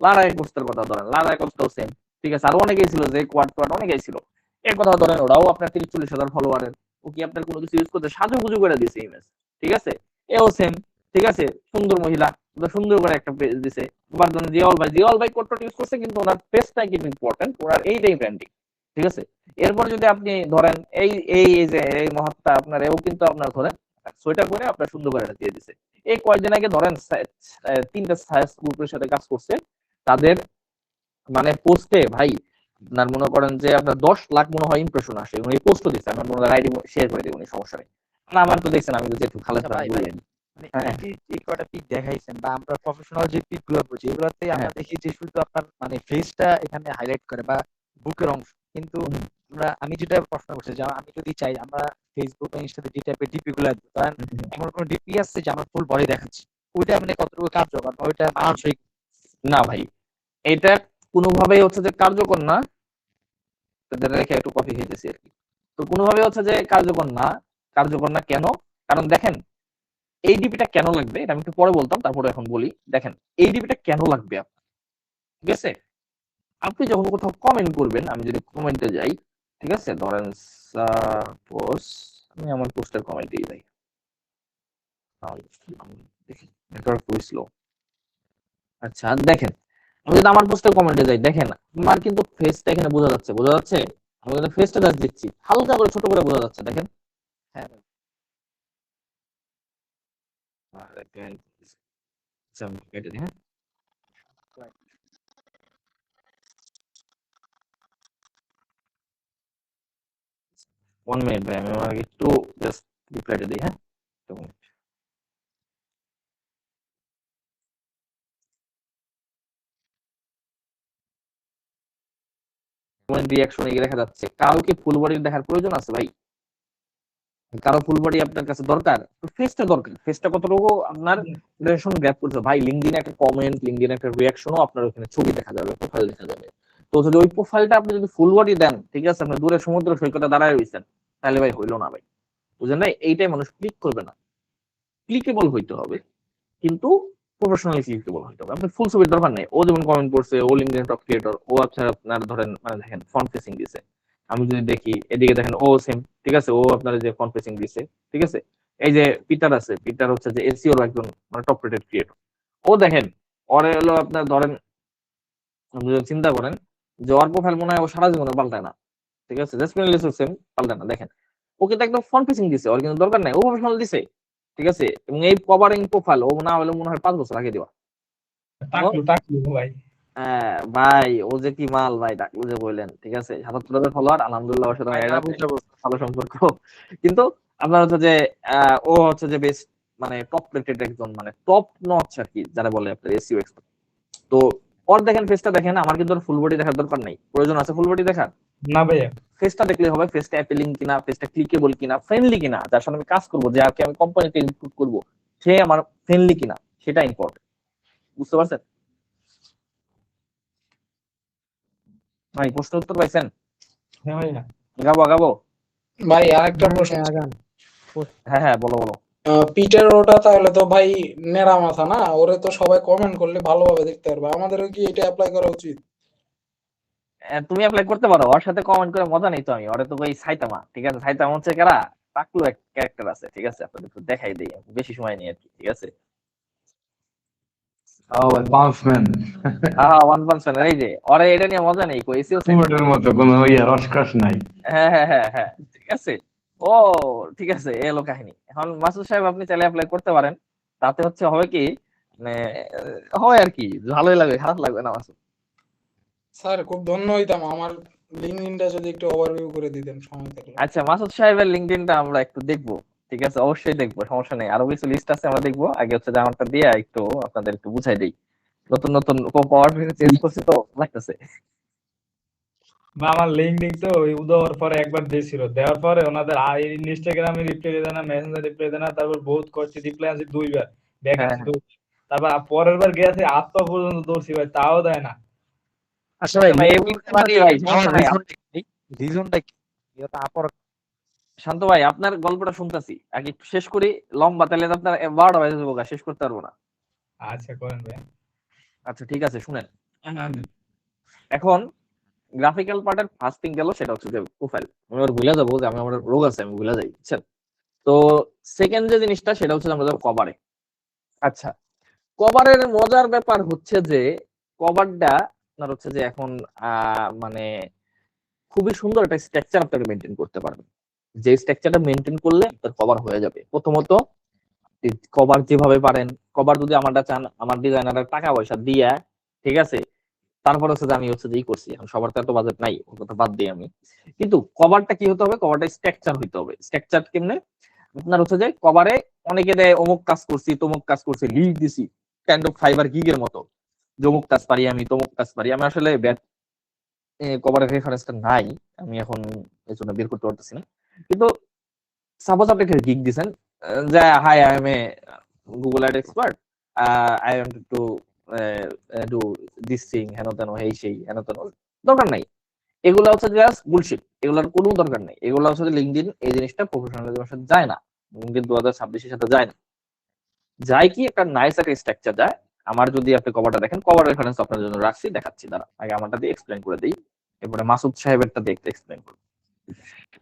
A: লারা কোস্টার কথা ধরেন, লারা কোস্টাও সেম। ঠিক আছে, আর অনেকেই ছিল যে কোয়াড অনেকেই ছিল, এর কথা ধরেন ওরাও আপনার 30-40 হাজার ফলোয়ারের। ও কি আপনার কোনো কিছু ইউজ করতে সাজুগুজু করে দিয়েছে ইমেজ। ঠিক আছে, এও সেম। ঠিক আছে, সুন্দর মহিলা, সুন্দর করে একটা পেজ দিছে। তোমার জন্য জিয়াউল ভাই কোড ইউজ করছে, কিন্তু ওনার পেজটাই কিন্তু ইম্পর্টেন্ট, ওনার এইটাই ব্র্যান্ডিং। ঠিক আছে, এরপর যদি আপনি ধরেন এই এই এই যে এই মহাত্মা আপনার, এও কিন্তু আপনার ধরেন সোয়েটার পরে আপনার সুন্দর করে দিয়ে দিছে। এই কয়েকদিন আগে ধরেন 3টা সায়েন্স গ্রুপের সাথে কাজ করছে, তাদের মানে পোস্টে ভাই আপনার মনে করেন যে আপনার 10 লাখ মনে হয় ইমপ্রেশন আসে, উনি পোস্টও দিচ্ছে, আমার মনে হয় আইডি শেয়ার করে দেবো, সমস্যা নেই। না আমার তো দেখছেন আমি যদি একটু খালেদ
C: আচ্ছা ভাই,
A: বলি।
C: মানে
A: হ্যাঁ।
C: এই যে কয়টা পিক দেখাইছেন বা আমরা প্রফেশনাল যে পিক গুলো বুঝি, এগুলোতে আমরা
A: হ্যাঁ।
C: দেখি যে শুধু আপনার মানে ফেসটা এখানে হাইলাইট করে বা বুকের অংশ, কিন্তু আমি যেটা প্রশ্ন করছি যে আমি যদি চাই আমরা ফেসবুক ইনস্টাতে যে টাইপের ডিপি গুলো দিই, কারণ এমন কোন ডিপি আছে যে আমার ফুল বডি দেখাচ্ছে, ওইটা মানে কতটুকু কার্যকর বা ওইটা মানসিক?
A: না ভাই, এটা কোনোভাবেই হচ্ছে যে কার্যকর না। তাদের রেখে একটু কফি খেতেছি আর কি। তো কোনোভাবে হচ্ছে যে কার্যকর না কেন? কারণ দেখেন এই ডিপিটা কেন লাগবে এটা আমি একটু পরে বলতাম, তারপরে এখন বলি। দেখেন এই ডিপিটা কেন লাগবে আপনার, ঠিক আছে, আপনি যখন কোথাও কমেন্ট করবেন, আমি যদি কমেন্টে যাই, ঠিক আছে, ধরেন সাপোজ আমি আমার পোস্টের কমেন্ট দিয়ে যাই। দেখি নেটওয়ার্ক খুবই স্লো। আচ্ছা দেখেন, আমি যদি আমার পোস্টের কমেন্টে যাই, দেখেন আমার কিন্তু ফেসটা এখানে বোঝা যাচ্ছে, বোঝা যাচ্ছে। আমি কিন্তু ফেসটা জাস্ট দিচ্ছি, হালকা করে ছোট করে বোঝা যাচ্ছে, দেখেন।
C: হ্যাঁ
A: আচ্ছা, আমি কেটে দিই, হ্যাঁ। 1 মিনিট ভাই, আমি আমাকে একটু জাস্ট রিপ্লাইটা দিই, হ্যাঁ। রিয়াকশন এগিয়ে দেখা যাচ্ছে। কারো কি ফুল বডি দেখার প্রয়োজন আছে ভাই? কারো ফুল বডি আপনার কাছে দরকার? ফেসটা দরকার। ফেসটা কতটুকু আপনার রিলেশন গ্র্যাপ করছে ভাই? লিঙ্কডইনে একটা কমেন্ট, লিঙ্কডইনে একটা রিয়াকশনও আপনার ওখানে ছবি দেখা যাবে, প্রোফাইল দেখা যাবে। তো যদি ওই প্রোফাইলটা আপনি যদি ফুল বডি দেন, ঠিক আছে, আপনি দূরে সমুদ্র সৈকতে দাঁড়ায় রয়েছেন, তাহলে ভাই হইলো না ভাই, বুঝলেন না? এইটাই মানুষ ক্লিক করবে না। ক্লিকেবল হইতে হবে, কিন্তু প্রফেশনালি ক্লিকেবল হইতে হবে। আপনার ফুল ছবির দরকার নেই। ও যেমন কমেন্ট করছে, ও লিঙ্কডইন টপ ক্রিয়েটর, ও আচ্ছা আপনার ধরেন মানে দেখেন ফ্রন্ট ফেসিং দিছে। আমি যদি দেখি এদিকে দেখেন ও সেম, ঠিক আছে, ও আপনার যে ফ্রন্ট ফেসিং দিছে, ঠিক আছে। এই যে পিটার আছে, পিটার হচ্ছে যে এসইও এর একজন মানে টপ রেটেড ক্রিয়েটর। ও দেখেন, ওরে হলো আপনার ধরেন, আপনি যদি চিন্তা করেন যে ওর প্রোফাইল মনে হয় ও সারা জীবনে পাল্টায় না, ঠিক আছে, জাস্ট সেম পাল্টায় না। দেখেন ও কিন্তু একদম ফ্রন্ট ফেসিং দিছে, ওর কিন্তু দরকার নাই, ও প্রফেশনাল দিছে, ঠিক আছে। এবং এই কভারিং প্রোফাইল ও না হলে মনে হয় 5 বছর আগে দেওয়া।
B: টাকলু ভাই।
A: হ্যাঁ ভাই, ও যে কি মাল ভাই, ডাকলু যে বললেন, ঠিক আছে, 77,000 ফলোয়ার, আলহামদুলিল্লাহ, ওর সাথে আমার ভালো সম্পর্ক। কিন্তু আপনার হচ্ছে যে ও হচ্ছে যে বেস্ট মানে টপ রেটেড একজন, মানে টপ নচ আর কি, যারা বলে আপনার এসইও এক্সপার্ট। তো ওর দেখেন ফেসটা দেখেন, আমার কিন্তু ফুল বডি দেখার দরকার নাই। প্রয়োজন আছে ফুল বডি দেখার?
B: না ভাইয়া।
A: ফেসটা দেখলে হবে, ফেসটা অ্যাপিলিং কিনা, ফেসটা ক্লিকেবল কিনা, ফ্রেন্ডলি কিনা, যার সাথে আমি কাজ করবো, যে আর কি আমি কোম্পানিতে ইনক্লুড করবো, সে আমার ফ্রেন্ডলি কিনা, সেটা ইম্পর্টেন্ট। বুঝতে পারছেন ভাই? প্রশ্ন উত্তর পাইছেন?
B: হ্যাঁ ভাইয়া।
A: গাবো গাবো।
B: ভাই আরেকটা প্রশ্ন।
A: হ্যাঁ হ্যাঁ, বলো বলো।
B: পিটার ওটা তাহলে তো ভাই নেড়া মাথা না, ওরে তো সবাই কমেন্ট করলে ভালোভাবে দেখতে পারবে, আমাদেরও কি এটা অ্যাপ্লাই করা উচিত?
A: তুমি অ্যাপ্লাই করতে পারো, ওর সাথে কমেন্ট করে মজা নেই তো আমি। ওরে তো ওই সাইতামা, ঠিক আছে, সাইতামা হচ্ছে কারা, টাকলু এক ক্যারেক্টার আছে, ঠিক আছে, আপনাদের একটু দেখাই দিই, বেশি সময় নেই আর কি, ঠিক আছে।
I: বাউন্সম্যান
A: ওয়ান পাঞ্চ ম্যান, এই যে ওরে এটা নিয়ে মজা নেই, কই এসিও
I: কুমিরের মতো কোনো রসকাস নাই।
A: হ্যাঁ হ্যাঁ হ্যাঁ হ্যাঁ, ঠিক আছে। ও ঠিক আছে, এলো কাহিনী। এখন মাসুদ সাহেব আপনি চাইলে অ্যাপ্লাই করতে পারেন, তাতে হচ্ছে হবে কি, মানে হয় আর কি, ভালোই লাগবে, খারাপ লাগবে না মাসুদ।
B: স্যার খুব ধন্য হইতাম, আমার লিঙ্কডইনটা যদি একটু ওভারভিউ করে দিতেন সময় থাকলে।
A: আচ্ছা, মাসুদ সাহেবের লিঙ্কডইনটা আমরা একটু দেখবো, ঠিক আছে, অবশ্যই দেখবো, সমস্যা নেই। আরো কিছু লিস্ট আছে, আমরা দেখবো। আগে হচ্ছে যে আমারটা দিয়ে একটু আপনাদের একটু বুঝাই দিই, নতুন নতুন পাওয়ার পয়েন্ট চেঞ্জ করছি তো লাগতেছে।
J: বা আমার লিঙ্কডিন তো ওই দেওয়ার পরে একবার দিয়েছিল, দেওয়ার পরে ওনাদের ইনস্টাগ্রামে রিপ্লাই দেয় না, মেসেঞ্জার রিপ্লাই দেয় না, তারপর বহুত করছি, রিপ্লাই আছে 2 বার, ব্যাক
A: হ্যাঁ
J: আছে 2, তারপর পরের বার গেছে আত্মা পর্যন্ত দৌড়ছি ভাই, তাও দেয় না।
C: আচ্ছা ভাই,
A: ভাই এগুলো পারি ভাই, সমস্যা নাই।
C: রিজনটা কি? এটা আপর
A: শান্ত ভাই, আপনার গল্পটা শুনতেছি, আগে একটু শেষ করি। লম্বা তাহলে তো আপনার 12টা বাজে যাবো, শেষ করতে পারবো না।
J: আচ্ছা করেন ভাই।
A: আচ্ছা ঠিক আছে, শুনেন। এখন গ্রাফিক্যাল পার্টের ফার্স্ট থিং গেল, সেটা হচ্ছে যে প্রোফাইল। আমি ওর ভুলে যাবো যে আমি, আমার রোগ আছে, আমি ভুলে যাই, বুঝছেন? তো সেকেন্ড যে জিনিসটা, সেটা হচ্ছে আমরা যাবো কভারে। আচ্ছা, কভারের মজার ব্যাপার হচ্ছে যে কভারটা আপনার হচ্ছে যে এখন মানে খুবই সুন্দর একটা স্ট্রাকচার আপনাকে মেনটেন করতে পারবেন। যে স্ট্রাকচারটা মেনটেন করলে আপনার কভার হয়ে যাবে। প্রথমত কভার যেভাবে পারেন, কভার যদি আমারটা চান, আমার ডিজাইনারের টাকা পয়সা দিয়ে, ঠিক আছে, তারপর হচ্ছে যে আমি হচ্ছে যে করছি, এখন সবার তো এত বাজেট নাই, ওর কথা বাদ দিই আমি। কিন্তু কভারটা কি হতে হবে, কভারটা স্ট্রাকচার হইতে হবে। স্ট্রাকচার কেমনে? আপনার হচ্ছে যে কভারে অনেকে দেয় অমুক কাজ করছি, তমুক কাজ করছি, লিড দিছি, কাইন্ড অফ ফাইবার গিগের মতো, অমুক কাজ পারি আমি, তমুক কাজ পারি আমি। আসলে কভারের রেফারেন্সটা নাই, আমি এখন এই জন্য বের করতে পারতেছি না। কিন্তু সাপোজ আপনি একটা গিগ দিছেন, যে hi I M A Google ad expert, I want to do this thing, হেন তেন, এই সেই, হেন তেন, দরকার নাই। এগুলো হচ্ছে জাস্ট বুলশিট, এগুলোর কোনো দরকার নেই। এগুলো হচ্ছে লিঙ্কডইন এই জিনিসটা প্রফেশনালিজমের সাথে যায় না, লিঙ্কডইন 2026 সাথে যায় না। যায় কি, একটা নাইস একটা স্ট্রাকচার যায়। আমার যদি আপনি কভারটা দেখেন, কভার রেফারেন্স আপনার জন্য রাখছি, দেখাচ্ছি, দাঁড়া আগে আমারটা দিয়ে এক্সপ্লেন করে দিই, এরপরে মাসুদ সাহেবেরটা দিয়ে এক্সপ্লেন করবো।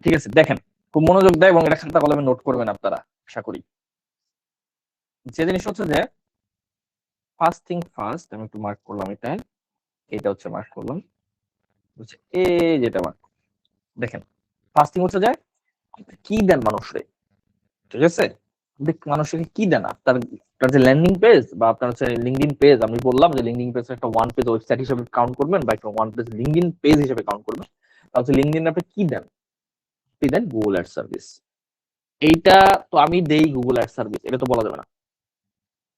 A: ঠিক আছে, দেখেন খুব মনোযোগ দেয় এবং এটা খাতা কলমে নোট করবেন আপনারা, আশা করি। যে জিনিস হচ্ছে যে ফার্স্ট থিং ফার্স্ট, আমি একটু মার্ক করলাম এটা হচ্ছে মার্ক করলাম, বুঝছে এই যেটা মার্ক, দেখেন ফার্স্ট থিং হচ্ছে যে আপনি কি দেন মানুষরে, ঠিক আছে? মানুষকে কি দেন আপনার যে ল্যান্ডিং পেজ বা আপনার হচ্ছে লিঙ্কডইন পেজ, আমি বললাম যে লিঙ্কডইন পেজ একটা ওয়ান পেজ ওয়েবসাইট হিসেবে কাউন্ট করবেন বা একটা ওয়ান পেজ লিঙ্কডইন পেজ হিসেবে কাউন্ট করবেন। তাহলে লিঙ্কডইন আপনি কি দেন? আপনি দেন গুগল অ্যাড সার্ভিস। এইটা তো আমি দেই গুগল অ্যাড সার্ভিস, এটা তো বলা যাবে না,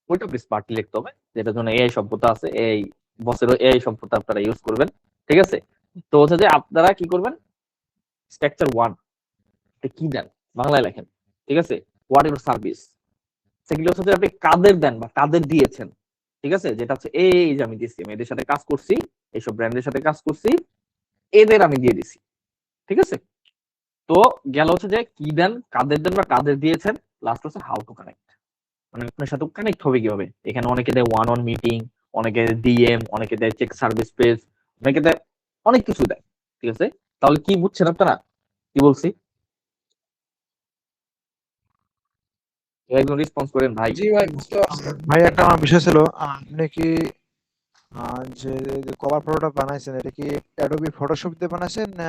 A: ওইটা আপনি স্মার্টলি লিখতে হবে, যেটার জন্য এআই সভ্যতা আছে, এই বছরও এআই সভ্যতা আপনারা ইউজ করবেন, ঠিক আছে? তো হচ্ছে যে আপনারা কি করবেন, স্ট্রাকচার ওয়ান কি দেন বাংলায় লেখেন, ঠিক আছে? What your service. সেগুলো হচ্ছে যে আপনি কাদের দেন বা কাদের দিয়েছেন, ঠিক আছে? যেটা হচ্ছে এই যে আমি দিচ্ছি, আমি এদের সাথে কাজ করছি, এইসব ব্র্যান্ডের সাথে কাজ করছি, এদের আমি দিয়ে দিছি, ঠিক আছে? তো গেল হচ্ছে যে কি দেন, কাদের দেন বা কাদের দিয়েছেন। লাস্ট হচ্ছে হাউ টু কানেক্ট, মানে আপনার সাথে কানেক্ট হবে কিভাবে। এখানে অনেকে দেয় ওয়ান অন মিটিং, অনেকে ডিএম, অনেকে দেয় চেক সার্ভিস পেজ, অনেকে দেয় অনেক কিছু দেয়, ঠিক আছে? তাহলে কি বুঝছেন আপনারা কি বলছি? একদম রেসপন্স করেন ভাই।
B: জি ভাই, বুঝতে পারছি।
C: ভাই একটা আমার বিষয় ছিল, আপনি কি যে কভার ফটোটা বানাইছেন এটা কি অ্যাডোবি ফটোশপ দিয়ে বানাইছেন না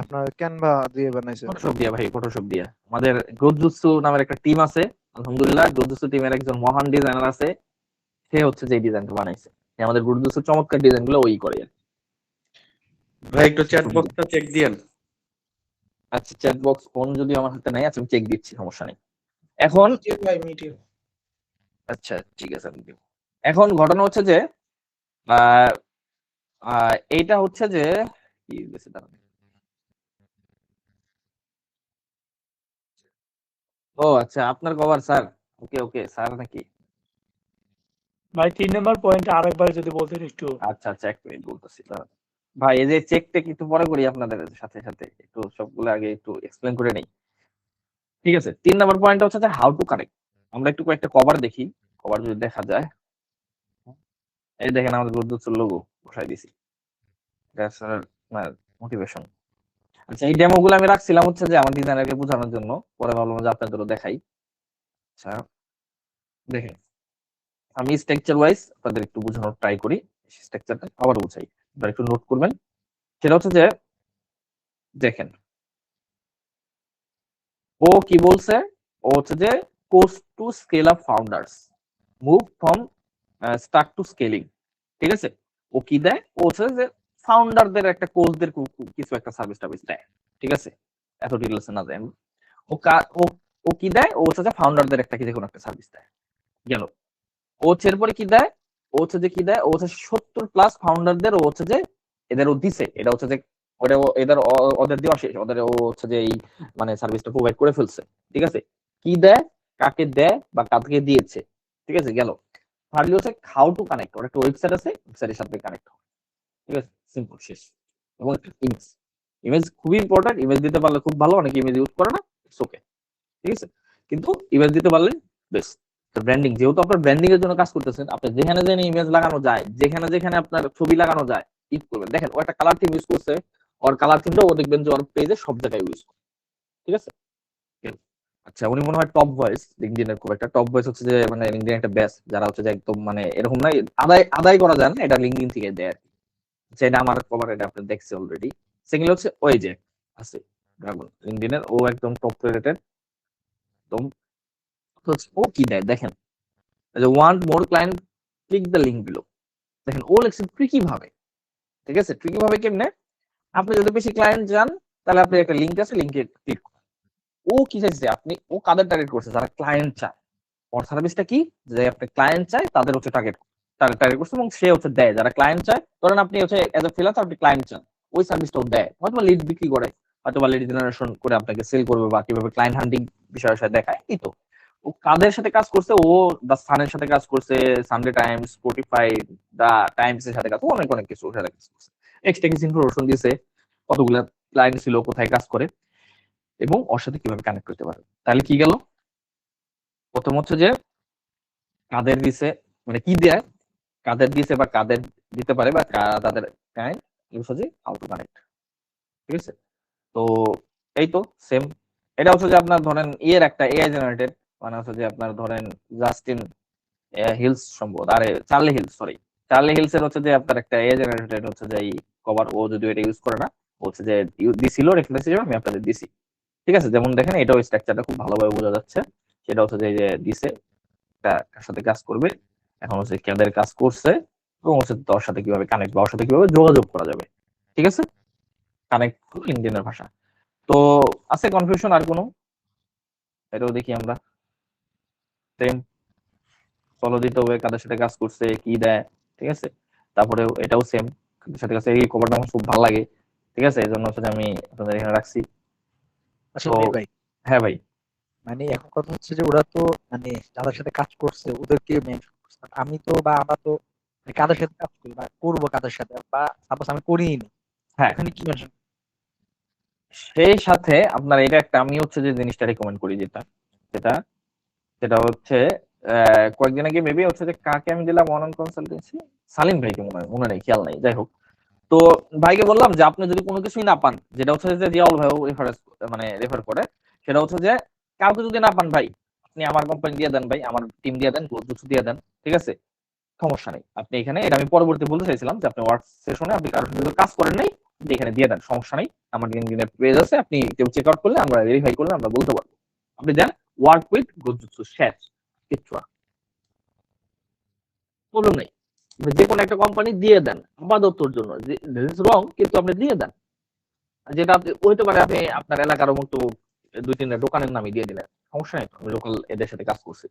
C: আপনার ক্যানভা দিয়ে বানাইছেন?
A: ফটোশপ দিয়া ভাই, ফটোশপ দিয়া। আমাদের গ্রোথজুৎসু নামের একটা টিম আছে, আলহামদুলিল্লাহ গ্রোথজুৎসু টিমের একজন মহান ডিজাইনার আছে, সে হচ্ছে যে ডিজাইনটা বানাইছে। আমাদের গ্রোথজুৎসু চমৎকার ডিজাইন গুলো ওই করে।
H: ভাই একটু চ্যাট বক্সটা চেক দিয়েন।
A: আচ্ছা চ্যাট বক্স ফোন যদি আমার হাতে নাই, আচ্ছা আমি চেক দিচ্ছি, সমস্যা নেই। এখন
B: জি ভাই, মিটিং।
A: আচ্ছা ঠিক আছে আমি দিব। এখন ঘটনা হচ্ছে যে আহ এইটা হচ্ছে যে কি হয়েছে দাঁড়ান। ও আচ্ছা আপনার কভার স্যার, ওকে ওকে স্যার নাকি?
G: ভাই 3 নম্বর পয়েন্ট আরেকবার যদি বলতেন একটু।
A: আচ্ছা আচ্ছা এক মিনিট বলতেছি দাঁড়ান। ভাই এই যে চেকটা একটু পরে করি আপনাদের সাথে সাথে, একটু সবগুলো আগে একটু এক্সপ্লেন করে নেই, ঠিক আছে? 3 নম্বর পয়েন্ট হচ্ছে যে হাউ টু কানেক্ট। আমরা একটু কয়েকটা কভার দেখি, কভার যদি দেখা যায়। এই দেখেন আমাদের গ্রুপ লোগো বসাই দিছি, মোটিভেশন। আচ্ছা এই ডেমো গুলো আমি রাখছিলাম হচ্ছে যে আমার ডিজাইনারকে বোঝানোর জন্য, পরে ভাবলাম যে আপনাদেরও দেখাই। আচ্ছা দেখেন আমি স্ট্রাকচার ওয়াইজ আপনাদের একটু বোঝানোর ট্রাই করি, স্ট্রাকচারটা আবার বুঝাই, আপনারা একটু নোট করবেন। সেটা হচ্ছে যে দেখেন ও কি বলছে, ও হচ্ছে যে course to scale up founders, move from start to scaling, ঠিক আছে? ও কি দেয়, ও হচ্ছে যে ফাউন্ডারদের একটা কোর্সদের কিছু একটা সার্ভিস টার্ভিস দেয়, ঠিক আছে? এত ডিটেলস না দেয়। ও ও ও কি দেয়, ও হচ্ছে যে ফাউন্ডারদের একটা কি যে কোনো একটা সার্ভিস দেয়, গেল। ও হচ্ছে এরপরে কি দেয়, ও হচ্ছে যে কি দেয়, ও হচ্ছে 70+ ফাউন্ডারদের ও হচ্ছে যে এদের ও দিছে, এটা হচ্ছে যে ওটা এদের ওদের দেওয়া শেষ, ওদের ও হচ্ছে যে এই মানে সার্ভিসটা প্রোভাইড করে ফেলছে, ঠিক আছে? কি দেয়, কাকে দেয় বা কাকে দিয়েছে, ঠিক আছে? গেল। থার্ডলি হচ্ছে হাউ টু কানেক্ট, ওর একটা ওয়েবসাইট আছে, ওয়েবসাইটের সাথে কানেক্ট হবে, ঠিক আছে? সিম্পল, শেষ। এবং ইমেজ, ইমেজ খুবই ইম্পর্টেন্ট, ইমেজ দিতে পারলে খুব ভালো, অনেকে ইমেজ ইউজ করে না, ইটস ওকে, ঠিক আছে? কিন্তু ইমেজ দিতে পারলে বেস্ট। ব্র্যান্ডিং, যেহেতু আপনার ব্র্যান্ডিং এর জন্য কাজ করতেছেন, আপনি যেখানে যেখানে ইমেজ লাগানো যায়, যেখানে যেখানে আপনার ছবি লাগানো যায় ইউজ করবেন। দেখেন ও একটা কালার থিম ইউজ করছে, ওর কালার থিমটা ও দেখবেন যে ওর পেজে সব জায়গায় ইউজ করে, ঠিক আছে? আচ্ছা উনি মনে হয় টপ ভয়েস লিঙ্কডইনের, খুব একটা টপ ভয়েস হচ্ছে যে মানে লিঙ্কডইন একটা বেস্ট, যারা হচ্ছে যে একদম মানে এরকম নাই আদায় আদায় করা যায় না, এটা লিঙ্কডইন থেকে দেয় আর কি। সেটা আমার কভার, এটা আপনি দেখছেন অলরেডি। সেকেন্ড হচ্ছে ওই যে আছে ড্রাগন লিঙ্কডইনের, ও একদম টপ রেটেড একদম। ও কি দেয় দেখেন, want more client, click the link below. দেখেন ও লিখছে ট্রিকি ভাবে, ঠিক আছে? ট্রিকি ভাবে কেমনে, আপনি যদি বেশি ক্লায়েন্ট যান তাহলে আপনি একটা লিঙ্ক আছে, লিঙ্কে ক্লিক। ও কি চাইছে, আপনি ও কাদের টার্গেট করছে, যারা ক্লায়েন্ট চায়। ওর সার্ভিসটা কি, যে আপনি ক্লায়েন্ট চায় তাদের হচ্ছে টার্গেট টার্গেট করছে, এবং সে হচ্ছে দেয় যারা ক্লায়েন্ট চায়। ধরেন আপনি হচ্ছে এজ এ ফ্রিল্যান্সার আপনি ক্লায়েন্ট চান, ওই সার্ভিসটাও দেয়, হয়তো লিড বিক্রি করে, হয়তো লিড জেনারেশন করে আপনাকে সেল করবে, বা কিভাবে ক্লায়েন্ট হান্টিং বিষয়ের সাথে দেখায়। এই তো ও কাদের সাথে কাজ করছে, ও দা সানের সাথে কাজ করছে, Sunday Times, Spotify, the Times এর সাথে কাজ, অনেক অনেক কিছু সাথে কাজ করছে। এক্সট্রা কিছু ইনফরমেশন দিয়েছে, কতগুলো ক্লায়েন্ট ছিল, কোথায় কাজ করে, এবং ওর সাথে কিভাবে কানেক্ট করতে পারে। তাহলে কি গেল, প্রথম হচ্ছে যে কাদের দিছে, মানে কি দেয়, কাদের দিছে বা কাদের দিতে পারে, বা তাদের ইউজ হচ্ছে হাউ টু কানেক্ট, ঠিক আছে? তো এই তো সেম এটা হচ্ছে যে আপনার ধরেন একটা এআই জেনারেটেড, মানে হচ্ছে যে আপনার ধরেন জাস্টিন হিলস সম্ভবত, আরে Charlie hills, sorry Charlie hills এর হচ্ছে যে আপনার একটা এআই জেনারেটেড হচ্ছে যে এই কভার, ও যদিও এটা ইউজ করে না, ও হচ্ছে যে দিছিল রেফারেন্স হিসেবে, আমি আপনাদের দিছি। ঠিক আছে, যেমন দেখেন এটাও স্ট্রাকচারটা খুব ভালোভাবে বোঝা যাচ্ছে। সেটা হচ্ছে যে এই যে দিছে কার সাথে কাজ করবে, এখন হচ্ছে কাদের কাজ করছে, এবং হচ্ছে তোর সাথে কিভাবে কানেক্ট বা ওর সাথে কিভাবে যোগাযোগ করা যাবে। ঠিক আছে, কানেক্ট লিঙ্কডইনের ভাষা। তো আছে কনফিউশন আর কোনো? এটাও দেখি আমরা। সেম ফলো দিতে হবে, কাদের সাথে কাজ করছে, কি দেয়। ঠিক আছে, তারপরে এটাও সেম, কাদের সাথে কাছে, এই কভারটা আমার খুব ভালো লাগে। ঠিক আছে, এই জন্য হচ্ছে যে আমি আপনাদের এখানে রাখছি।
C: আচ্ছা
A: তো
C: ভাই,
A: হ্যাঁ ভাই,
C: মানে এখন কথা হচ্ছে যে ওরা তো মানে যাদের সাথে কাজ করছে ওদেরকে মেনশন করছে, but আমি তো বা আমরা তো মানে কাদের সাথে কাজ করি বা করবো কাদের সাথে, বা সাপোজ আমি করিই নি,
A: হ্যাঁ
C: ওখানে কি মেনশন?
A: সেই সাথে আপনার এটা একটা, আমি হচ্ছে যে জিনিসটা রেকমেন্ড করি, যেটা যেটা সেটা হচ্ছে কয়েকদিন আগে মেবি হচ্ছে যে কাকে আমি দিলাম অনলাইন কনসালটেন্সি, সালিম ভাইকে মনে নেই, খেয়াল নাই, যাই হোক। তো ভাইকে বললাম যে আপনি যদি কোনো কিছুই না পান, যেটা হচ্ছে যে জিয়াউল ভাই রেফার করে, সেটা হচ্ছে যে কাউকে যদি না পান ভাই, আপনি আমার কোম্পানি দিয়ে দেন ভাই, আমার টিম দিয়ে দেন, কিছু দিয়ে দেন। ঠিক আছে, সমস্যা নেই। আপনি এখানে, এটা আমি পরবর্তী বলতে চাইছিলাম যে আপনি ওয়ার্ক সেশনে আপনি কারোর সাথে কাজ করেন নাই, আপনি এখানে দিয়ে দেন, সমস্যা নেই। আমার লিঙ্কডইনের পেজ আছে, আপনি কেউ চেক আউট করলে, আমরা ভেরিফাই করলে আমরা বলতে পারবো। আপনি দেন, ওয়ার্ক উইথ গোজুৎসু শেষ, কিচ্ছু আর প্রবলেম নেই। আপনি যে কোনো একটা কোম্পানি দিয়ে দেন আপাততর জন্য, রং, কিন্তু আপনি দিয়ে দেন। যেটা আপনি হইতে পারে আপনি আপনার এলাকার মতো 2-3টা দোকানের নামে দিয়ে দিলেন, সমস্যা নেই, আমি লোকাল এদের সাথে কাজ করছি।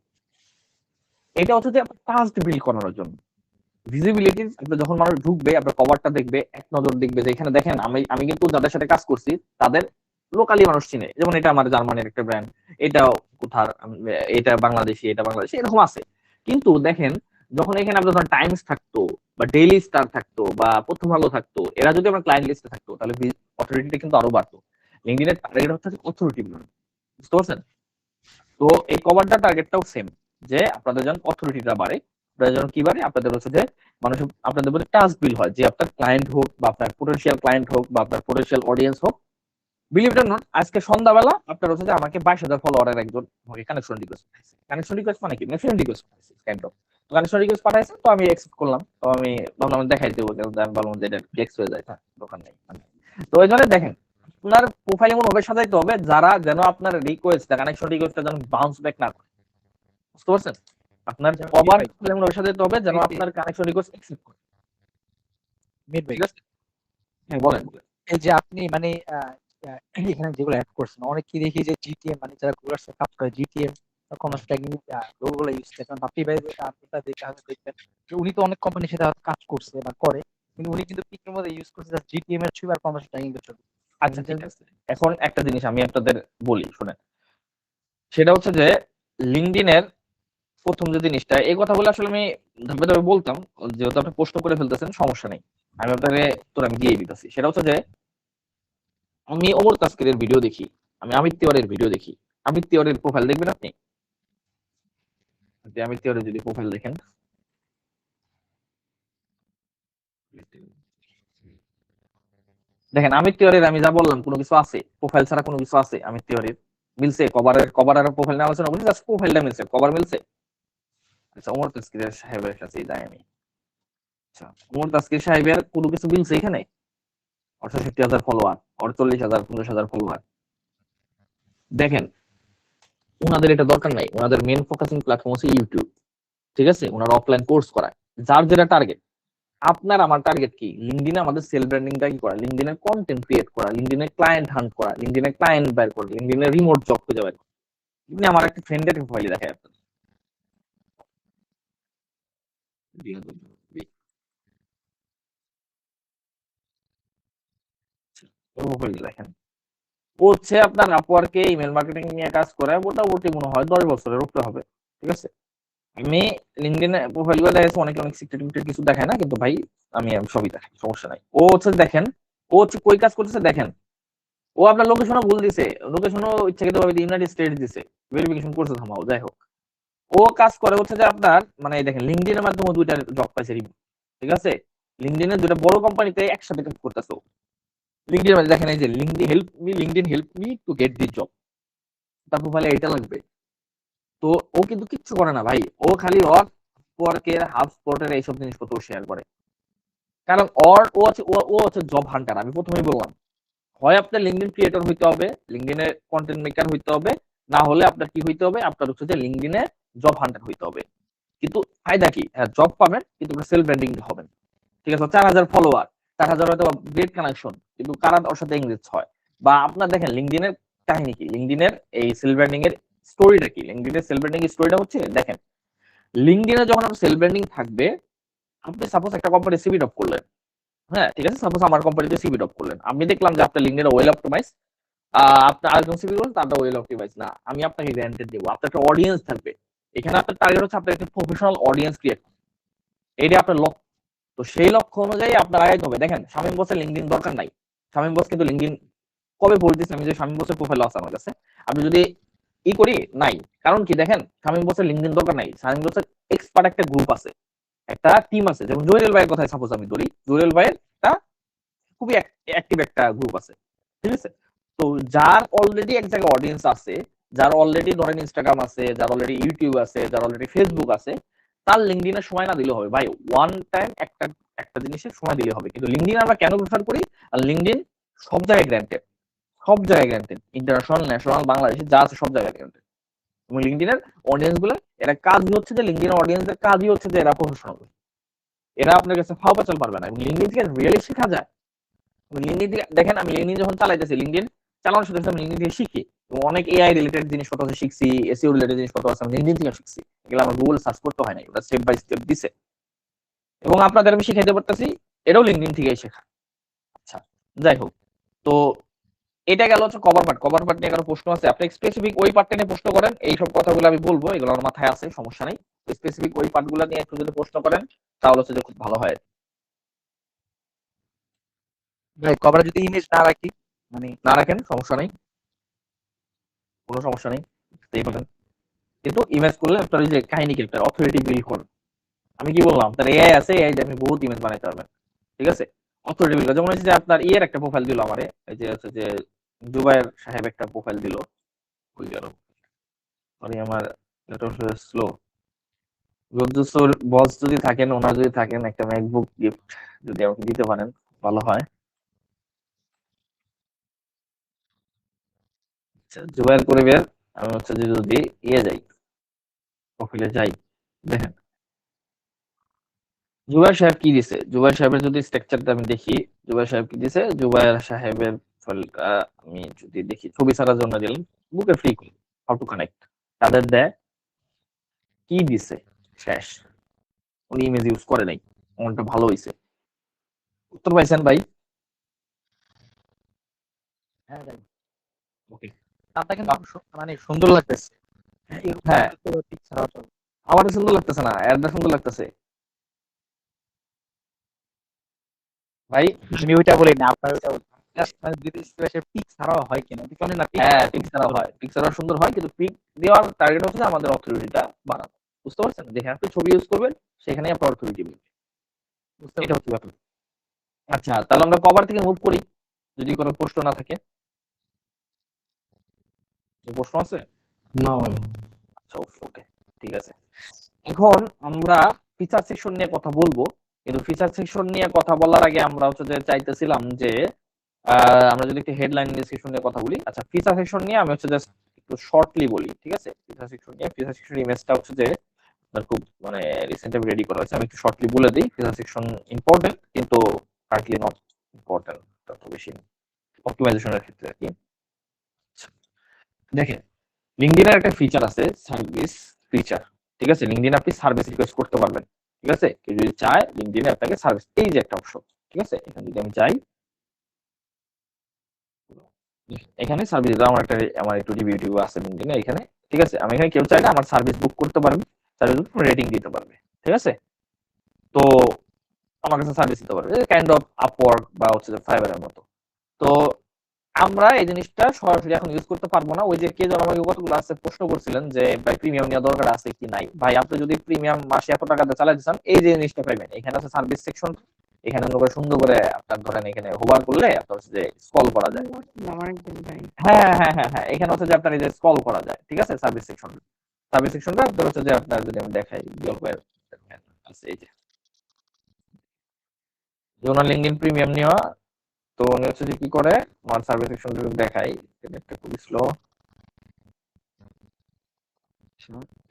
A: এটা হচ্ছে যে আপনার ট্রাস্ট বিল্ড করানোর জন্য, ভিজিবিলিটি। আপনার যখন মানুষ ঢুকবে, আপনার কভারটা দেখবে, এক নজর দেখবে যে এখানে দেখেন আমি আমি কিন্তু যাদের সাথে কাজ করছি তাদের লোকালি মানুষ চিনে, যেমন এটা আমার জার্মানির একটা ব্র্যান্ড, এটা কোথার, এটা বাংলাদেশি, এটা বাংলাদেশি, এরকম আছে। কিন্তু দেখেন, যখন এখানে আপনার টাইমস থাকতো বা ডেইলি স্টার থাকতো বা প্রথম আলো থাকতো, এরা যদি আমার ক্লায়েন্ট লিস্টে থাকতো, তাহলে অথরিটিটা কিন্তু আরো বাড়তো। লিঙ্কডইনের টার্গেট হচ্ছে অথরিটি, বুঝতে পারছেন? তো এই কভারটা টার্গেটটাও সেম, যে আপনাদের যেন অথরিটিটা বাড়ে, আপনাদের যেন কি বাড়ে, আপনাদের হচ্ছে যে মানুষ আপনাদের মধ্যে ট্রাস্ট বিল হয়, যে আপনার ক্লায়েন্ট হোক বা আপনার পোটেনশিয়াল ক্লায়েন্ট হোক বা আপনার পোটেনশিয়াল অডিয়েন্স হোক। বিলিভ ইট অর নট, আজকে সন্ধ্যাবেলা আপনার হচ্ছে যে আমাকে 22,000 ফলোয়ারের একজন আমাকে কানেকশন রিকোয়েস্ট পাঠাইছে। কানেকশন রিকোয়েস্ট মানে কি, ফ্রেন্ড রিকোয়েস্ট পাঠাইছে কাইন্ড অফ। তো কানেকশন রিকোয়েস্ট পাঠাইছে, তো আমি অ্যাকসেপ্ট করলাম। তো আমি ভাবলাম আমি দেখাই দেবো, আমি ভাবলাম যে এটা ফ্লেক্স হয়ে যায়, হ্যাঁ দোকান নেই। তো ওই জন্য দেখেন, আপনার প্রোফাইল এমন ভাবে সাজাইতে হবে যারা যেন আপনার রিকোয়েস্ট, কানেকশন রিকোয়েস্টটা যেন বাউন্স ব্যাক না করে, বুঝতে পারছেন? আপনার কভার এমন ভাবে সাজাইতে হবে যেন আপনার কানেকশন রিকোয়েস্ট অ্যাকসেপ্ট করে।
C: মিট ভাই,
A: ঠিক আছে, হ্যাঁ বলেন।
C: এই যে আপনি মানে এখানে যেগুলো অ্যাড করছেন, অনেকেই দেখি যে জিটিএম, মানে যারা গুগলের সাথে কাজ করে জিটিএম কোনো ট্যাগিং লোগোগুলো ইউজ করে। কারণ বাপ্পি ভাই আপনারা দেখবেন যে উনি তো অনেক কোম্পানির সাথে কাজ করছে বা করে, কিন্তু উনি কিন্তু পিকের মধ্যে ইউজ করছে জিটিএম এর ছবি আর কমার্স ট্যাগিং এর ছবি।
A: আচ্ছা ঠিক আছে, এখন একটা জিনিস আমি আপনাদের বলি, শুনেন। সেটা হচ্ছে যে লিঙ্কডইনের প্রথম যে জিনিসটা, এই কথা বলে আসলে আমি ধাপে ধাপে বলতাম, যেহেতু আপনি প্রশ্ন করে ফেলতেছেন, সমস্যা নেই, আমি আপনাকে তোর আমি দিয়ে দিতেছি। সেটা হচ্ছে যে আমি ওমর তাসকিরের ভিডিও দেখি, আমি আমির তিওয়ারির ভিডিও দেখি। আমির তিওয়ারির প্রোফাইল দেখবেন আপনি, আমির তিওয়ারির যদি প্রোফাইল দেখেন, দেখেন আমির তিওয়ারির আমি যা বললাম কোনো কিছু আছে, প্রোফাইল ছাড়া কোনো কিছু আছে আমির তিওয়ারির? মিলছে? কভার আর প্রোফাইল নিয়ে আলোচনা করছি, জাস্ট প্রোফাইলটা মিলছে, কভার মিলছে। আচ্ছা, ওমর তাসকিরের সাহেবের কাছে যাই আমি। আচ্ছা, ওমর তাসকির সাহেবের কোনো কিছু মিলছে এখানে? 68,000 ফলোয়ার, 48,000, 50,000 ফলোয়ার। দেখেন, ওনাদের এটা দরকার নাই, ওনাদের মেন ফোকাসিং প্ল্যাটফর্ম হচ্ছে ইউটিউব। ঠিক আছে, ওনারা অফলাইন কোর্স করায়, যার যেটা টার্গেট। আপনার আমার টার্গেট কি? লিঙ্কডইনে আমাদের সেল ব্র্যান্ডিংটা কি করা, লিঙ্কডইনে কন্টেন্ট ক্রিয়েট করা, লিঙ্কডইনে ক্লায়েন্ট হান্ট করা, লিঙ্কডইনে ক্লায়েন্ট বের করা, লিঙ্কডইনে রিমোট জব খুঁজে বের করা। আপনি আমার একটা ফ্রেন্ডের প্রোফাইল দেখায় আপনার প্রোফাইল দেখেন, ও হচ্ছে আপনার আপওয়ার্কে ইমেল মার্কেটিং নিয়ে কাজ করে, মোটামুটি মনে হয় 10 বছরের উপরে হবে। ঠিক আছে, আমি লিঙ্কডইনে প্রোফাইল গুলো দেখাচ্ছি, অনেকে অনেক সিক্রেট কিছু দেখায় না, কিন্তু ভাই আমি সবই দেখাই, সমস্যা নাই। ও হচ্ছে দেখেন, ও হচ্ছে কই কাজ করতেছে দেখেন, ও আপনার লোকেশনও ভুল দিছে, লোকেশনও ইচ্ছাকৃত ভাবে ইউনাইটেড স্টেটস দিছে, ভেরিফিকেশন করছে থামাও, যাই হোক। ও কাজ করে হচ্ছে যে আপনার, মানে দেখেন লিঙ্কডইনের মাধ্যমে 2টা জব পাইছে, ঠিক আছে, লিঙ্কডইনের 2টা বড় কোম্পানিতে একসাথে কাজ করতেছে। লিঙ্কডইন দেখেন, এই যে LinkedIn help me to get this job, তার প্রোফাইলে এটা লাগবে। তো ও কিন্তু কিচ্ছু করে না ভাই, ও খালি ওয়ার্কের হাবস্পটের এইসব জিনিসপত্র শেয়ার করে। কারণ ও হচ্ছে জব হান্টার। আমি প্রথমেই বললাম, হয় আপনার লিঙ্কডিন ক্রিয়েটর হইতে হবে, লিঙ্কডিনে কন্টেন্ট মেকার হইতে হবে, না হলে আপনার কি হইতে হবে, আপনার হচ্ছে যে লিঙ্কডিনে জব হান্টার হইতে হবে। কিন্তু ফায়দা কি, হ্যাঁ জব পাবেন কিন্তু সেলফ ব্র্যান্ডিং হবেন, ঠিক আছে। 4000 ফলোয়ার, 4000 হয়তো গ্রেট কানেকশন, কিন্তু কারা ওর সাথে এঙ্গেজ হয়? বা আপনার দেখেন লিঙ্কডিনের কাহিনী কি, লিঙ্কডিনের এই সেলফ ব্র্যান্ডিং এর স্টোরিটা কি, লিঙ্কডিনের সেলফ ব্র্যান্ডিং এর স্টোরিটা হচ্ছে, দেখেন লিঙ্কডিনে যখন আপনার সেলফ ব্র্যান্ডিং থাকবে, আপনি সাপোজ একটা কোম্পানি সিভি ড্রপ করলেন, হ্যাঁ ঠিক আছে, সাপোজ আমার কোম্পানিতে সিভি ড্রপ করলেন, আমি দেখলাম যে আপনার লিঙ্কডিন ওয়েল অপটিমাইজ, আপনার আরেকজন সিভি করলেন তারটা ওয়েল অপটিমাইজ না, আমি আপনাকে গ্যারান্টেড দেবো আপনার একটা অডিয়েন্স থাকবে। এখানে আপনার টার্গেট হচ্ছে আপনার একটা প্রফেশনাল অডিয়েন্স ক্রিয়েট, এইটা আপনার লক্ষ্য। তো সেই লক্ষ্য অনুযায়ী আপনার আগাইতে হবে। দেখেন শামীম বসের লিঙ্কডিন দরকার নাই, শামীম বস কিন্তু লিঙ্কডিন কবে বলতেছি আমি যে শামীম বসের প্রোফাইল আছে আমার কাছে, আমি যদি করি নাই, কারণ কি দেখেন শামীম বসের লিঙ্কডিন দরকার নাই, শামীম বসের এক্সপার্ট একটা গ্রুপ আছে, একটা টিম আছে। যেমন জুয়েল ভাইয়ের কথা সাপোজ আমি ধরি, জুয়েল ভাইয়ের একটা খুবই অ্যাক্টিভ একটা গ্রুপ আছে, ঠিক আছে। তো যার অলরেডি এক জায়গায় অডিয়েন্স আছে, যার অলরেডি ধরেন ইনস্টাগ্রাম আছে, যার অলরেডি ইউটিউব আছে, যার অলরেডি ফেসবুক আছে, তার লিঙ্কডিনে সময় না দিলে হবে ভাই, ওয়ান টাইম একটা জিনিসের সময় দিলে হবে। কিন্তু লিঙ্কডিন আমরা কেন প্রেফার করি, আর লিঙ্কডিন সব জায়গায় গ্র্যান্টেড, সব জায়গায় গ্র্যান্টেড, ইন্টারন্যাশনাল ন্যাশনাল বাংলাদেশে যা আছে সব জায়গায় গ্র্যান্টেড। এবং লিঙ্কডিনের অডিয়েন্স গুলো, এরা কাজই হচ্ছে যে লিঙ্কডিনের অডিয়েন্সের কাজই হচ্ছে যে এরা প্রফেশনাল, এরা আপনার কাছে ফাও পেছাল পারবে না। এবং লিঙ্কডিন থেকে রিয়েলি শেখা যায়। লিঙ্কডিন থেকে দেখেন, আমি লিঙ্কডিন যখন চালাইতেছি, লিঙ্কডিন চালানোর সাথে সাথে আমি লিঙ্কডিন থেকে শিখি, এবং অনেক এআই রিলেটেড জিনিসপত্র আছে শিখছি, এসইও রিলেটেড জিনিসপত্র আছে আমি লিঙ্কডিন থেকে শিখছি, এগুলো আমার গুগল সার্চ করতে হয় না, ওটা স্টেপ বাই স্টেপ দিছে, এবং আপনাদের আমি শিখাইতে পারতেছি, এটাও লিঙ্কডিন থেকেই শেখা। আচ্ছা যাই হোক, তো এটা গেল হচ্ছে কভার পার্ট। কভার পার্ট নিয়ে কারো প্রশ্ন আছে, আপনি স্পেসিফিক ওই পার্টটা নিয়ে প্রশ্ন করেন, এইসব কথাগুলো আমি বলবো, এগুলো আমার মাথায় আছে, সমস্যা নেই। স্পেসিফিক ওই পার্টগুলো নিয়ে একটু যদি প্রশ্ন করেন তাহলে হচ্ছে যে খুব ভালো হয়।
C: ভাই কভারে যদি ইমেজ না রাখি, মানে
A: না রাখেন সমস্যা নেই, কোনো সমস্যা নেই, বুঝতেই পারেন। কিন্তু ইমেজ করলে আপনার ওই যে কাহিনী ক্যারেক্টার অথরিটি বিল্ড করেন। আমি কি বললাম, তার এআই আছে, এআই দিয়ে আপনি বহুত ইমেজ বানাইতে পারবেন, ঠিক আছে। অথরিটি বিল্ড, যেমন হচ্ছে যে আপনার ইয়ের একটা প্রোফাইল দিল আমারে, এই যে হচ্ছে যে জুবায়ের সাহেব একটা প্রোফাইল দিল, ওই গেল, সরি আমার নেটওয়ার্ক স্লো। বস যদি থাকেন, ওনার যদি থাকেন, একটা ম্যাকবুক গিফট যদি আমাকে দিতে পারেন ভালো হয়। আচ্ছা জুবায়ের পরিবার, আমি হচ্ছে যে যদি যাই, প্রোফাইলে যাই, দেখেন জুবায়ের সাহেব কি দিছে, জুবায়ের সাহেবের যদি স্ট্রাকচারটা আমি দেখি, জুবায়ের সাহেব কি দিছে, জুবায়ের সাহেবের প্রোফাইলটা আমি যদি দেখি, ছবি ছাড়ার জন্য দিলাম, বুকে ফ্রি হাউ টু কানেক্ট, তাদের দেয় কি দিছে, শেষ, উনি ইমেজ ইউজ করে নাই, অনেকটা ভালো হয়েছে। উত্তর পাইছেন ভাই?
C: হ্যাঁ ভাই,
A: ওকে,
C: নামটা কিন্তু মানে সুন্দর লাগতেছে।
A: হ্যাঁ
C: পিক ছাড়াও চলবে।
A: আমারও সুন্দর লাগতেছে না, এরটা সুন্দর লাগতেছে ভাই।
C: আমি ওইটা বলি না, আপনার ওইটা মানে যদি পিক ছাড়াও হয় কিনা জানেন না,
A: হ্যাঁ পিক ছাড়া হয়, পিক ছাড়া সুন্দর হয়, কিন্তু পিক দেওয়ার টার্গেট হচ্ছে আমাদের অথরিটিটা বাড়ানো, বুঝতে পারছেন? যেখানে আপনি ছবি ইউজ করবেন সেখানে আপনার অথরিটি বাড়বে, এটা হচ্ছে ব্যাপার। আচ্ছা তাহলে আমরা কভার থেকে মুভ করি, যদি কোনো প্রশ্ন না থাকে। প্রশ্ন আছে?
I: না ভাই।
A: আচ্ছা ওকে ঠিক আছে। এখন আমরা ফিচার সেকশন নিয়ে কথা বলবো, কিন্তু ফিচার সেকশন নিয়ে কথা বলার আগে আমরা হচ্ছে যে চাইতেছিলাম যে আমরা যদি একটু হেডলাইন ডিসকাশন নিয়ে কথা বলি। আচ্ছা ফিচার সেকশন নিয়ে আমি হচ্ছে জাস্ট একটু শর্টলি বলি, ঠিক আছে। ফিচার সেকশন নিয়ে, ফিচার সেকশন ইমেজটা হচ্ছে যে খুব মানে রিসেন্টলি রেডি করা হয়েছে, আমি একটু শর্টলি বলে দিই। ফিচার সেকশন ইম্পর্টেন্ট কিন্তু কারেন্টলি নট ইম্পর্টেন্ট তত বেশি অপটিমাইজেশনের ক্ষেত্রে আর কি। দেখেন লিঙ্কডিনের একটা ফিচার আছে সার্ভিস ফিচার, ঠিক আছে। লিঙ্কডিনে আপনি সার্ভিস রিকোয়েস্ট করতে পারবেন, ঠিক আছে। কেউ যদি চায় লিঙ্কডিনে আপনাকে সার্ভিস, এই যে একটা অপশন, ঠিক আছে। এখানে যদি আমি যাই, এখানে সার্ভিস আমার একটু রিভিউ আছে লিঙ্কডিনে এখানে, ঠিক আছে। আমি এখানে কেউ চাইলে আমার সার্ভিস বুক করতে পারবে, সার্ভিস বুক রেটিং দিতে পারবে, ঠিক আছে। তো আমার কাছে সার্ভিস দিতে পারবে, কাইন্ড অফ আপওয়ার্ক বা হচ্ছে যে ফাইবারের মতো। তো আমরা এই জিনিসটা সরাসরি এখন ইউজ করতে পারবো না। ওই যে কে যেন আমাকে কতগুলো আছে প্রশ্ন করছিলেন যে ভাই প্রিমিয়াম নেওয়া দরকার আছে কি নাই। ভাই আপনি যদি প্রিমিয়াম মাসে এত টাকা দিয়ে চালাতে চান, এই যে জিনিসটা পাইবেন, এখানে আছে সার্ভিস সেকশন, এখানে মনে করে সুন্দর করে আপনার ধরেন এখানে হোভার করলে আপনার হচ্ছে যে স্ক্রল করা যায়।
F: আমার একদম ভাই
A: হ্যাঁ এখানে হচ্ছে যে আপনার এই যে স্ক্রল করা যায়, ঠিক আছে। সার্ভিস সেকশনটা আপনার হচ্ছে যে আপনার যদি আমি দেখাই বিকল্পের আছে এই যে ওনার লিঙ্কডইন প্রিমিয়াম নেওয়া, তো উনি হচ্ছে যে কি করে আমার সার্ভিস সেকশনটা দেখাই, এটা একটা খুবই স্লো।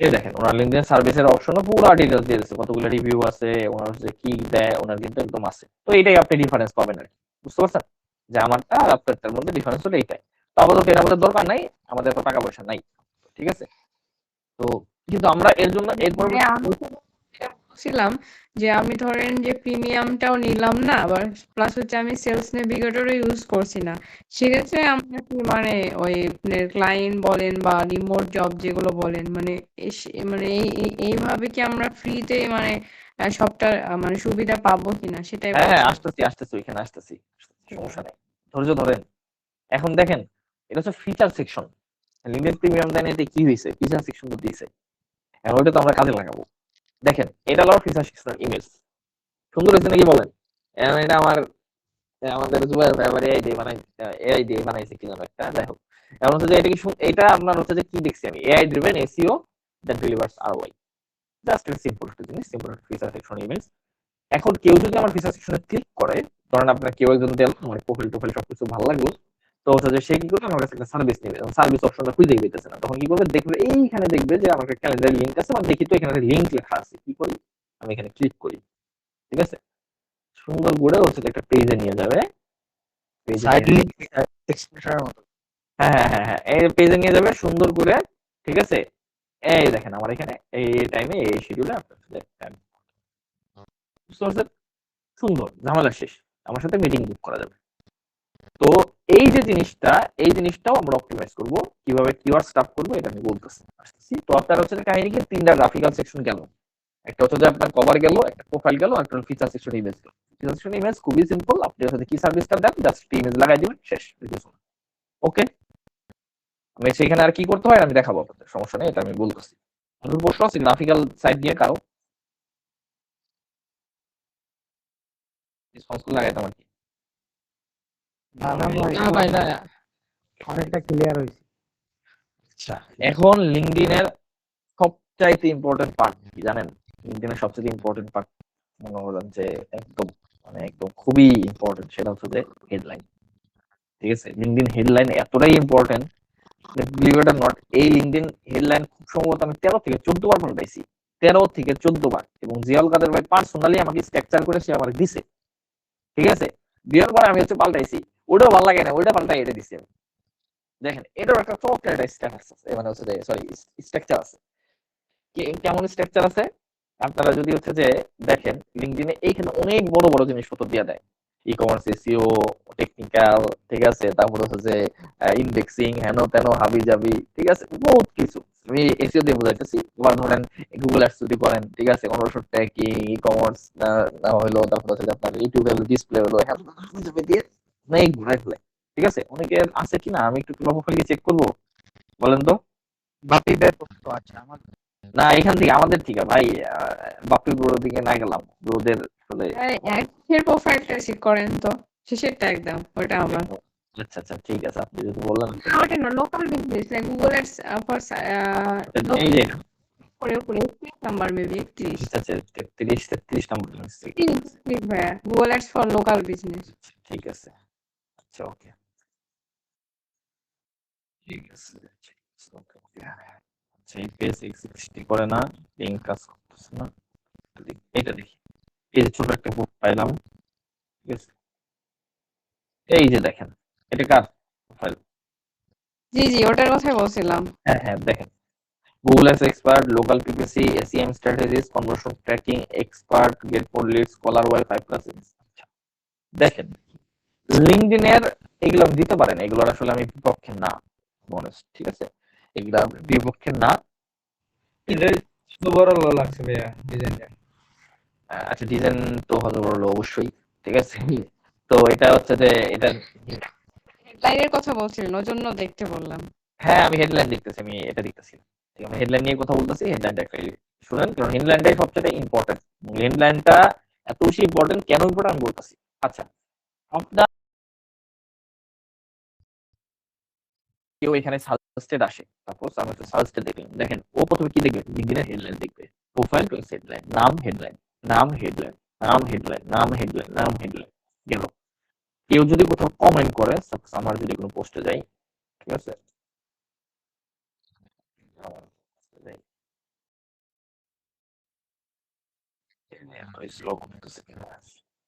A: এই দেখেন ওনার লিঙ্কডইন সার্ভিসের অপশনে পুরো ডিটেইলস দিয়ে দিয়েছে, কতগুলো রিভিউ আছে, ওনার হচ্ছে কি দেয়, ওনার কিন্তু একদম আছে। তো এটাই আপনি ডিফারেন্স পাবেন আর কি, বুঝতে পারছেন যে আমারটা আর আপনারটার মধ্যে ডিফারেন্স হলো এইটাই। তো আপাতত এটা আমাদের দরকার নাই, আমাদের তো টাকা পয়সা নাই, ঠিক আছে। তো কিন্তু আমরা এর জন্য এরপর
F: মানে আমি তো যেটা বলছিলাম যে আমি ধরেন যে প্রিমিয়ামটাও নিলাম না, আবার প্লাস হচ্ছে আমি সেলস নেভিগেটরও ইউজ করছি না, সেক্ষেত্রে আমরা কি মানে ওই ক্লায়েন্ট বলেন বা রিমোট জব যেগুলো বলেন মানে মানে এইভাবে কি আমরা ফ্রিতে মানে সবটা মানে সুবিধা পাবো কিনা সেটাই
A: হ্যাঁ
F: বলছি।
A: আসতেছি ওইখানে আসতেছি, সমস্যা নেই, ধৈর্য ধরেন। এখন দেখেন এটা হচ্ছে ফিচার সেকশন, লিঙ্কডইন প্রিমিয়াম দেন, এতে কি হয়েছে, ফিচার সেকশন তো দিয়েছে, এখন ওটা তো আমরা কাজে লাগাবো। দেখেন এটা হলো ফিচার সেকশনের ইমেজ, সুন্দর হয়েছে নাকি বলেন? এখন এটা আমাদের জুবাইর ভাই আবার এআই দিয়ে বানাইছে কি যেন একটা, যাই হোক। এখন হচ্ছে যে এটা কি এটা আপনার হচ্ছে যে কি দেখছি আমি, AI driven SEO that delivers ROI, just simple একটা জিনিস, সিম্পল ফিচার সেকশন ইমেজ। এখন কেউ যদি আমার ফিচার সেকশনে ক্লিক করে, ধরেন আপনার কেউ একজন দিল আমার প্রোফাইল সবকিছু ভালো লাগলো, তো হচ্ছে যে সে কি করবে, আমার কাছে একটা সার্ভিস নেবে, সার্ভিস অপশনটা খুঁজেই পেতেছে না, তখন কি করবে, দেখবে এইখানে দেখবে যে আমার একটা ক্যালেন্ডার লিঙ্ক আছে, মানে দেখি তো এখানে লিঙ্ক লেখা আছে, কি করি আমি এখানে ক্লিক করি, ঠিক আছে। সুন্দর করে হচ্ছে যে একটা পেজে নিয়ে যাবে,
C: সাইড লিংক এক্সপ্রেশনের মতো।
A: হ্যাঁ এই পেজে নিয়ে যাবে সুন্দর করে, ঠিক আছে। এই দেখেন আমার এখানে এই টাইমে এই শিডিউলে আপনার বুঝতে পারছেন, সুন্দর, ঝামেলা শেষ, আমার সাথে মিটিং বুক করা যাবে। তো এই যে জিনিসটা, এই জিনিসটাও আমরা অপটিমাইজ করব, কিভাবে কিওয়ার্ড স্টাফ করবো এটা আমি বলতেছি আসতেছি। তো আপনার হচ্ছে কাহিনী কি, তিনটা গ্রাফিক্যাল সেকশন গেল, একটা হচ্ছে যে আপনার কভার গেল, একটা প্রোফাইল গেল, একটা ফিচার সেকশন ইমেজ গেল। ফিচার সেকশন ইমেজ খুবই সিম্পল, আপনি হচ্ছে কি সার্ভিসটা দেন, জাস্ট ইমেজ লাগাই দিবেন, শেষ। ওকে, আমি সেখানে আর কি করতে হয় আমি দেখাবো আপনাদের, সমস্যা নেই, এটা আমি বলতেছি। প্রশ্ন আছে গ্রাফিক্যাল সাইট নিয়ে কারো? লাগাইতাম আর কি।
F: না ভাই না,
C: অনেকটা ক্লিয়ার হয়েছে।
A: আচ্ছা, এখন লিঙ্কডইনের সবচাইতে ইম্পর্টেন্ট পার্ট কি জানেন? লিঙ্কডইনের সবচেয়ে ইম্পর্টেন্ট পার্ট মনে করেন যে একদম মানে একদম খুবই ইম্পর্টেন্ট, সেটা হচ্ছে যে হেডলাইন, ঠিক আছে। লিঙ্কডইন হেডলাইন এতটাই important, believe it or not, এই লিঙ্কডইন হেডলাইন খুব সম্ভবত আমি 13 থেকে 14 বার পাল্টাইছি, 13 থেকে 14 বার, এবং জিয়াউল কাদের ভাই পার্সোনালি আমাকে স্ট্রাকচার করে সে আমার দিছে, ঠিক আছে। দেওয়ার পরে আমি হচ্ছে পাল্টাইছি, ওটাও ভালো লাগে না, ওইটা পাল্টাই এটা দিছি আমি। দেখেন এটার একটা চমৎকার একটা স্ট্যাটাস আছে, মানে হচ্ছে যে সরি স্ট্রাকচার আছে। কেমন স্ট্রাকচার আছে, আপনারা যদি হচ্ছে যে দেখেন লিঙ্কডইনে এইখানে অনেক বড় বড় জিনিসপত্র দিয়ে দেয়, ই কমার্স, এসইও, টেকনিক্যাল, ঠিক আছে, তারপর হচ্ছে যে ইন্ডেক্সিং, হেন তেন হাবি জাবি, ঠিক আছে, বহুত কিছু। আমি এসইও দিয়ে বোঝাইতেছি, ধরেন গুগল অ্যাডস যদি করেন, ঠিক আছে, 1500 ট্যাগিং, ই কমার্স না হলো, তারপর হচ্ছে আপনার ইউটিউবে ডিসপ্লে হলো, হ্যাঁ দিয়ে অনেক ঘুরাই ফেলে, ঠিক আছে। অনেকের আছে কিনা আমি একটু প্রোফাইল চেক করবো, বলেন তো।
C: বাপিদের তো আচ্ছা, আমার
A: না এখান থেকে আমাদের থেকে ভাই, বাপি ব্রোর দিকে না গেলাম, ব্রোদের আসলে।
F: এর প্রোফাইলটা চেক করেন তো, শেষেরটা একদম ওটা আমার।
A: আচ্ছা ঠিক আছে, আপনি যদি বললেন।
F: ওটা না, local business like Google ads for
A: এই যে
F: করে উপরে 31 নাম্বার মেবি 31
A: আচ্ছা 33 নাম্বার লিখছি।
F: 30 ভাইয়া, Google ads for local business.
A: ঠিক আছে, আচ্ছা ওকে, ঠিক আছে ওকে। আচ্ছা এই পেজ 60 করে না, লিংক কাজ করতেছে না, এটা দেখি। এই যে ছোট একটা বুক পাইলাম, ঠিক আছে। এই যে দেখেন এটা কার প্রোফাইল?
F: জি ওটার কথাই বলছিলাম।
A: হ্যাঁ দেখেন, Google Ads expert, local PPC, SEM strategies, conversion tracking expert, get more leads, ScholarWise 5+. দেখেন লিঙ্কডইন এর এগুলো আপনি দিতে পারেন, এগুলোর আসলে আমি বিপক্ষে না, ঠিক আছে, এগুলা বিপক্ষে না।
J: এটা ওভারঅল লাগছে ভাইয়া ডিজাইনটা।
A: আচ্ছা ডিজাইন তো হলো অবশ্যই, ঠিক আছে। তো এটা হচ্ছে যে এটা
F: হেডলাইনের কথা বলছিলেন, ওর জন্য দেখতে বললাম।
A: হ্যাঁ আমি হেডলাইন দেখতেছি, আমি এটা দেখতেছি, ঠিক আছে, হেডলাইন নিয়ে কথা বলতেছি। হেডলাইনটা একটা শুনেন, কারণ হেডলাইনটাই সবচেয়ে ইম্পর্টেন্ট। হেডলাইনটা এত বেশি ইম্পর্টেন্ট, কেন ইম্পর্টেন্ট আমি বলতেছি। আচ্ছা, আপনার কেউ এখানে সাজেস্টেড আসে, সাপোজ আমি একটা সাজেস্টেড দেখলাম, দেখেন ও প্রথমে কি দেখবে, লিঙ্কডইনের হেডলাইন দেখবে, প্রোফাইল প্লাস হেডলাইন, নাম হেডলাইন, নাম হেডলাইন, নাম হেডলাইন, নাম হেডলাইন, নাম হেডলাইন গেল। কেউ যদি কোথাও কমেন্ট করে, সাপোজ আমার যদি কোনো পোস্টে যাই, ঠিক আছে, স্লো করতেছে কেন?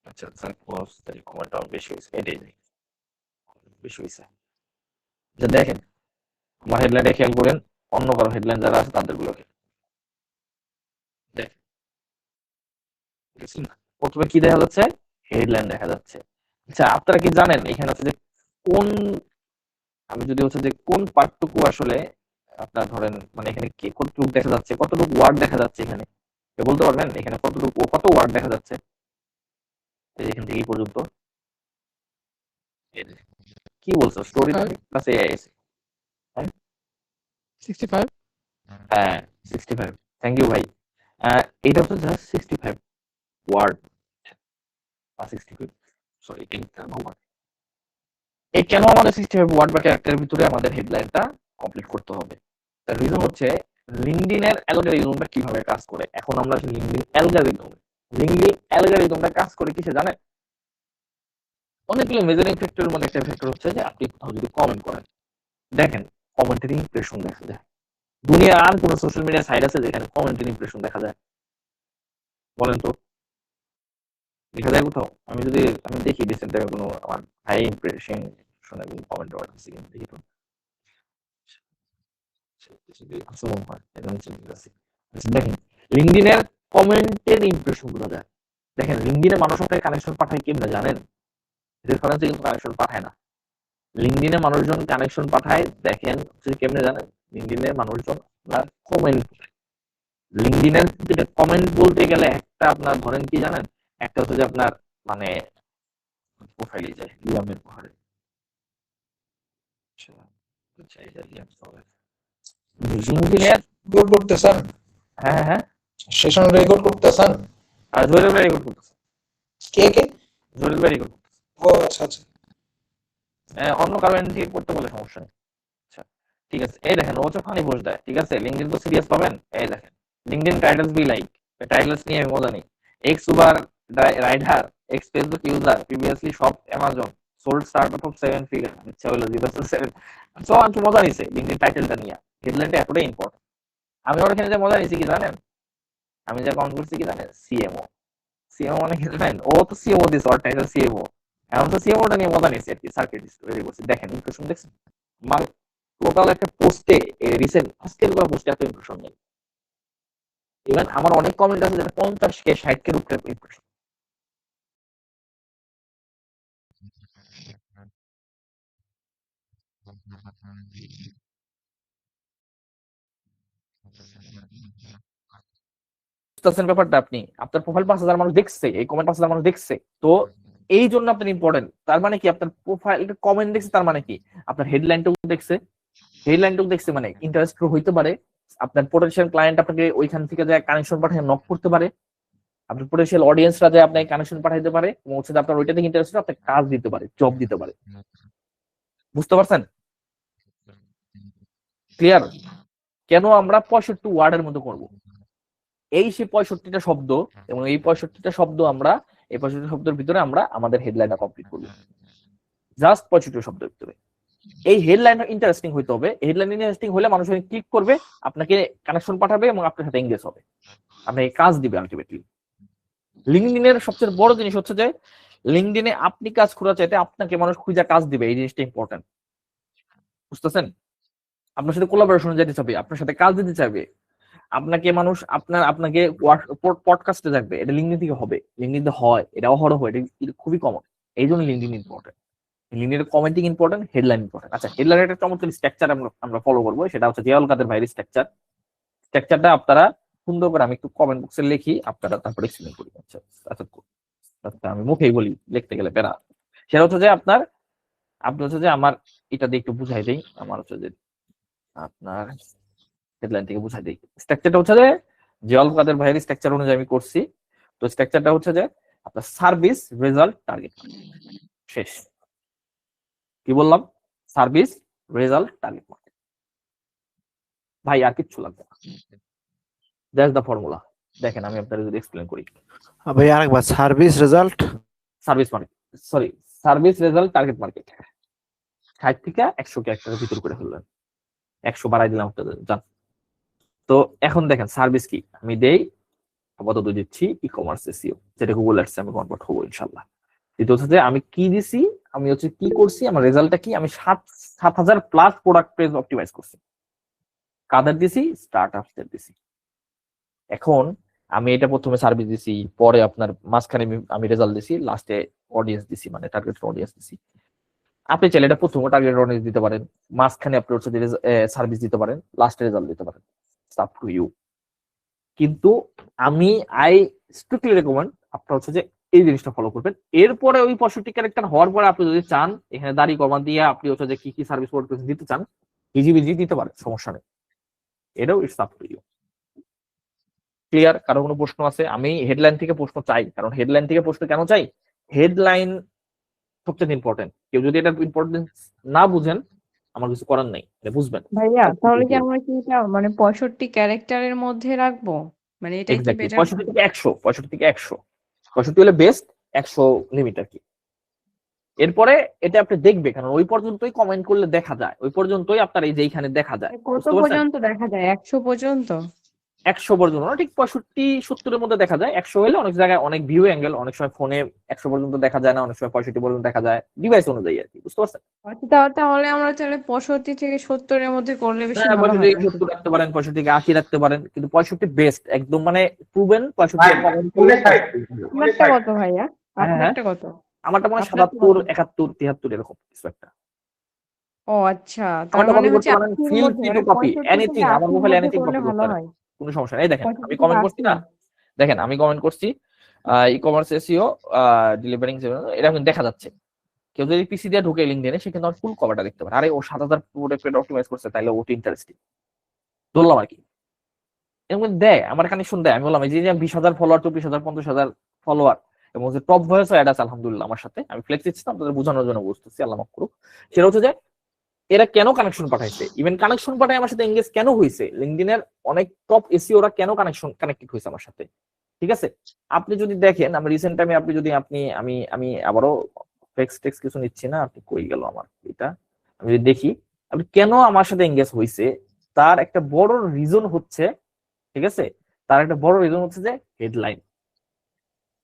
A: আচ্ছা সাপোজ তাহলে কমেন্ট বেশি হয়েছে, এটাই বেশি হয়েছে। আচ্ছা দেখেন আমার হেডলাইনে খেয়াল করেন, অন্য কারো হেডলাইন যারা আছে তাদের গুলোকে দেখেন, প্রথমে কি দেখা যাচ্ছে, হেডলাইন দেখা যাচ্ছে। আচ্ছা আপনারা কি জানেন এখানে হচ্ছে যে কোন, আমি যদি হচ্ছে যে কোন পার্টটুকু আসলে আপনার ধরেন মানে এখানে কতটুকু দেখা যাচ্ছে, কতটুকু ওয়ার্ড দেখা যাচ্ছে, এখানে কেউ বলতে পারবেন এখানে কতটুকু, কত ওয়ার্ড দেখা যাচ্ছে এখান থেকে এই পর্যন্ত? কি বলছো, স্টোরি প্লাস এআই?
C: 65।
A: হ্যাঁ 65, থ্যাংক ইউ ভাই। এটা হচ্ছে জাস্ট 65 ওয়ার্ড, 65 সরি, এই কেন আমাদের 65 ওয়ার্ড বা ক্যারেক্টারের ভিতরে আমাদের হেডলাইনটা কমপ্লিট করতে হবে? তার রিজন হচ্ছে লিঙ্কডইনের অ্যালগরিদমটা কিভাবে কাজ করে। এখন আমরা লিঙ্কডইন অ্যালগরিদমটা কাজ করে কিসে জানেন? অনেকগুলো মেজারিং ফ্যাক্টরের মধ্যে একটা ফ্যাক্টর হচ্ছে যে আপনি কোথাও যদি কমেন্ট করেন, দেখেন কমেন্টের ইমপ্রেশন দেখা যায়। দুনিয়ার আর কোন সোশ্যাল মিডিয়া সাইট আছে যেখানে কমেন্টের ইমপ্রেশন দেখা যায়? বলেন তো, দেখা যায় কোথাও? আমি দেখি রিসেন্ট টাইমে কোনো আমার হাই ইমপ্রেশন শুনে কমেন্ট আছে কিনা দেখি তো। দেখেন লিঙ্কডইনের কমেন্টের ইমপ্রেশন গুলো যায়। দেখেন লিঙ্কডইনে মানুষ আপনাকে কানেকশন পাঠায় কেমনে জানেন? রেফারেন্সে কিন্তু কানেকশন পাঠায় না। লিঙ্কডইনে মানুষজন কানেকশন পাঠায়, দেখেন কেমনে জানেন? লিঙ্কডইনে মানুষজন আপনার কমেন্ট, লিঙ্কডইনের কমেন্ট বলতে গেলে একটা আপনার ধরেন কি জানেন, একটা হচ্ছে যে আপনার মানে প্রোফাইলে যায় লিয়ামের পাহাড়ে, লিঙ্কডইনের
B: রেকর্ড করতেছেন?
A: হ্যাঁ হ্যাঁ
B: সেশন রেকর্ড করতেছেন?
A: আর জহিরুল ভাই রেকর্ড করতেছে।
B: কে?
A: জহিরুল ভাই রেকর্ড করতেছে।
B: ও আচ্ছা আচ্ছা।
A: অন্য কারো থেকে করতে বলে সমস্যা নেই। আচ্ছা ঠিক আছে, এই দেখেন ও হচ্ছে ফানি পোস্ট দেয়, ঠিক আছে, লিঙ্কডইন তো সিরিয়াস পাবেন। এই দেখেন LinkedIn titles be like, titles নিয়ে আমি মজা নেই। Ex Uber rider, ex Facebook user, previously shop Amazon, sold startup of 7 figure, আচ্ছা হলো 0.7। সো আমি মজা নিছে লিঙ্কডইন টাইটেলটা নিয়ে, হেডলাইনটা এতটাই ইম্পর্টেন্ট। আমি ওখানে যে মজা নিছি কি জানেন, আমি যা কমেন্ট করছি কি জানেন, সিএমও। সিএমও মানে কি জানেন, ও তো সিএমও দিছে, ওর টাইটেল সিএমও, এখন তো সিএমওটা নিয়ে মজা নিছি আর কি, সার্কিট তৈরি করছি। দেখেন ইমপ্রেশন দেখছেন আমার টোটাল একটা পোস্টে, রিসেন্ট আজকের করা পোস্টে এত ইমপ্রেশন নেই। ইভেন আমার অনেক কমেন্ট আছে যেটা 50K 60K উপরে ইমপ্রেশন। বুঝতেছেন ব্যাপারটা? আপনি আপনার প্রোফাইল 5,000 মানুষ দেখছে, এই কমেন্ট 5,000 মানুষ দেখছে, তো এই জন্য আপনার ইম্পর্টেন্ট। তার মানে কি আপনার প্রোফাইল কমেন্ট দেখছে, তার মানে কি আপনার হেডলাইনটাও দেখছে, হেডলাইনটাও দেখছে মানে ইন্টারেস্ট হইতে পারে। আপনার পোটেনশিয়াল ক্লায়েন্ট আপনাকে ওইখান থেকে যায় কানেকশন পাঠিয়ে নক করতে পারে, আপনার পোটেনশিয়াল অডিয়েন্সরা যায় আপনাকে কানেকশন পাঠাইতে পারে, এবং হচ্ছে আপনার ওইটা থেকে ইন্টারেস্ট আপনাকে কাজ দিতে পারে, জব দিতে পারে। বুঝতে পারছেন? ক্লিয়ার? কেন আমরা 65 ওয়ার্ডের মতো করব? এই সে 65টা শব্দ, এবং এই 65টা শব্দ আমরা এই 65 শব্দের ভিতরে আমরা আমাদের হেডলাইনটা কমপ্লিট করব, জাস্ট 65 শব্দের ভিতরে। এই হেডলাইনটা ইন্টারেস্টিং হইতে হবে, হেডলাইন ইন্টারেস্টিং হলে মানুষ ক্লিক করবে, আপনাকে কানেকশন পাঠাবে এবং আপনার সাথে এঙ্গেজ হবে, আপনাকে কাজ দিবে আলটিমেটলি। লিঙ্কডইনের সবচেয়ে বড় জিনিস হচ্ছে যে লিঙ্কডইনে আপনি কাজ খোঁজা চাইতে আপনাকে মানুষ খুঁজে কাজ দিবে, এই জিনিসটা ইম্পর্টেন্ট। বুঝতেছেন? আপনার সাথে কোলাবোরেশনে যেতে চাইবে, আপনার সাথে কাজ দিতে চাইবে, আপনাকে মানুষ আপনাকে পডকাস্টে থাকবে, এটা লিঙ্কডইন থেকে হবে, লিঙ্কডইন হয়, এটা অহরহ, এটা খুবই কমন। এই জন্য লিঙ্কডইন ইম্পর্টেন্ট, লিঙ্কডইনের কমেন্টিং ইম্পর্টেন্ট, হেডলাইন ইম্পর্টেন্ট। আচ্ছা হেডলাইনের একটা চমৎকার স্ট্রাকচার আমরা ফলো করবো, সেটা হচ্ছে জিয়াউল কাদের ভাইয়ের স্ট্রাকচারটা আপনারা সুন্দর করে, আমি একটু কমেন্ট বক্সে লিখি, আপনারা তারপরে এক্সপ্লেন করি। আচ্ছা আচ্ছা আমি মুখেই বলি, লিখতে গেলে প্যারা। সেটা হচ্ছে যে আপনার হচ্ছে যে আমার এটা দিয়ে একটু বুঝাই দেই, আমার হচ্ছে যে আপনার হেডলাইন থেকে বুঝাই দিই। স্ট্রাকচারটা হচ্ছে যে জিয়াউল কাদের ভাইয়ের স্ট্রাকচার অনুযায়ী আমি করছি। তো স্ট্রাকচারটা হচ্ছে যে আপনার সার্ভিস রেজাল্ট টার্গেট শেষ। কি বললাম? Service result target market. ভাই আর কিচ্ছু লাগবে না, দ্যাটস দ্য ফর্মুলা। দেখেন আমি আপনাদের যদি এক্সপ্লেন করি।
K: ভাই আরেকবার, service result
A: service market, sorry service result target market 60 থেকে 100 ক্যারেক্টারের ভিতর করে ফেললেন, 100 বাড়াই দিলাম আপনাদের জান। তো এখন দেখেন সার্ভিস কি আমি দেই, আপাতত দিচ্ছি ই কমার্স এসইও, যেটা গুগল অ্যাডসে আমি কনভার্ট হবো ইনশাআল্লাহ। দ্বিতীয় হচ্ছে যে আমি কি দিছি, আমি হচ্ছে কি করছি, আমার রেজাল্টটা কি, আমি 7,000 প্লাস প্রোডাক্ট পেজ অপটিমাইজ করছি। কাদের দিছি? স্টার্টআপসদের দিছি। এখন আমি এটা প্রথমে সার্ভিস দিছি, পরে আপনার মাঝখানে আমি রেজাল্ট দিছি, লাস্টে অডিয়েন্স দিছি, মানে টার্গেট অডিয়েন্স দিছি। আপনি চাইলে এটা প্রথমে টার্গেট অডিয়েন্স দিতে পারেন, মাঝখানে আপনি হচ্ছে সার্ভিস দিতে পারেন, লাস্টে রেজাল্ট দিতে পারেন, আপ টু ইউ। কিন্তু আমি স্ট্রিক্টলি রেকমেন্ড আপনারা হচ্ছে যে এই জিনিসটা ফলো করবেন। এরপরে ওই 65 ক্যারেক্টার হওয়ার পরে আপনি যদি চান এখানে দাড়ি কমা দিয়ে আপনি হচ্ছে যে কি কি সার্ভিস দিতে চান ইজিবিজি দিতে পারেন, সমস্যা নেই, এটাও it's up to you. Clear? কারো কোনো প্রশ্ন আছে? আমি হেডলাইন থেকে প্রশ্ন চাই, কারণ হেডলাইন থেকে প্রশ্ন কেন চাই, হেডলাইন সবচেয়ে ইম্পর্টেন্ট। কেউ যদি এটা ইম্পর্টেন্স না বুঝেন আমার কিছু করার নেই, এটা বুঝবেন।
F: ভাইয়া তাহলে কি আমরা কি এটা মানে 65 ক্যারেক্টারের মধ্যে রাখবো, মানে এটা কি
A: এক্স্যাক্টলি
F: বেটার?
A: 65 থেকে 100, 65 থেকে 100, 65 হলে বেস্ট, 100 লিমিট আর কি। এরপরে এটা আপনি দেখবে, কারণ ওই পর্যন্তই কমেন্ট করলে দেখা যায়, ওই পর্যন্তই আপনার এই যে এইখানে দেখা যায়।
F: কত
A: বুঝতে পারছেন?
F: পর্যন্ত দেখা যায়? 100 পর্যন্ত?
A: 100 পর্যন্ত না, ঠিক 65-70 এর মধ্যে দেখা যায়। 100 হলে অনেক জায়গায় অনেক ভিউ অ্যাঙ্গেল, অনেক সময় ফোনে 100 পর্যন্ত দেখা যায় না, অনেক সময় 65 পর্যন্ত দেখা যায়, ডিভাইস অনুযায়ী আর কি। বুঝতে পারছেন?
F: আচ্ছা তাহলে আমরা তাহলে 65 থেকে 70 এর মধ্যে করলে বেশি
A: হ্যাঁ,
F: ভালো
A: 65
F: হয়।
A: থেকে 70 রাখতে পারেন, 65 থেকে 80 রাখতে পারেন, কিন্তু 65 বেস্ট একদম, মানে প্রুভেন 65।
F: আপনারটা কত ভাইয়া?
A: হ্যাঁ,
F: আপনারটা কত?
A: আমারটা মনে হয়
F: আপনারটা
A: 77,
F: কত?
A: 71, 73 এরকম কিছু একটা।
F: ও আচ্ছা, তার
A: আমারটা
F: মানে
A: কপি
F: হচ্ছে
A: করতে পারেন,
F: 80 এর
A: ফিল
F: মধ্যে,
A: ফ্রি
F: মানে
A: টু কপি
F: 65 থেকে
A: এনিথিং, আমার
F: 80 এর
A: মোবাইলে
F: মধ্যে
A: এনিথিং
F: করলে
A: কপি
F: ভালো
A: করতে পারেন,
F: হয়।
A: কোনো সমস্যা নেই। দেখেন
F: 65
A: আমি
F: থেকে
A: কমেন্ট করছি
F: 80?
A: না, দেখেন আমি কমেন্ট করছি ই কমার্স এসইও ডেলিভারিং, এটা কিন্তু দেখা যাচ্ছে। কেউ যদি পিসি দিয়ে ঢুকে লিঙ্কডইনে, সে কিন্তু আমার ফুল কভারটা দেখতে পারে। আরে ও 7,000 প্রোডাক্ট অপটিমাইজ করছে, তাইলে ওটা ইন্টারেস্টিং, ধরলাম আর কি। এরকম দেয় আমার কানেকশন দেয়, আমি বললাম এই যে 20,000 ফলোয়ার, 24,000, 50,000 ফলোয়ার, এবং যে টপ ভয়েস অ্যাড আছে আলহামদুলিল্লাহ আমার সাথে, আমি ফ্লেক্স দিচ্ছি না, আপনাদের বোঝানোর জন্য বুঝতেছি, আল্লাহ মাফ করুক। সেটা হচ্ছে যে এরা কেন কানেকশন পাঠাইছে, ইভেন কানেকশন পাঠায় আমার সাথে এঙ্গেজ কেন হয়েছে, লিঙ্কডইনের অনেক টপ এসইওরা কেন কানেক্টেড হয়েছে আমার সাথে। ঠিক আছে, আপনি যদি দেখেন আমি রিসেন্ট টাইমে, আপনি যদি আমি আবারও টেক্সট কিছু নিচ্ছি না, আপনি কই গেল আমার এটা, আমি যদি দেখি আপনি কেন আমার সাথে এঙ্গেজ হয়েছে, তার একটা বড় রিজন হচ্ছে, ঠিক আছে, তার একটা বড় রিজন হচ্ছে যে হেডলাইন।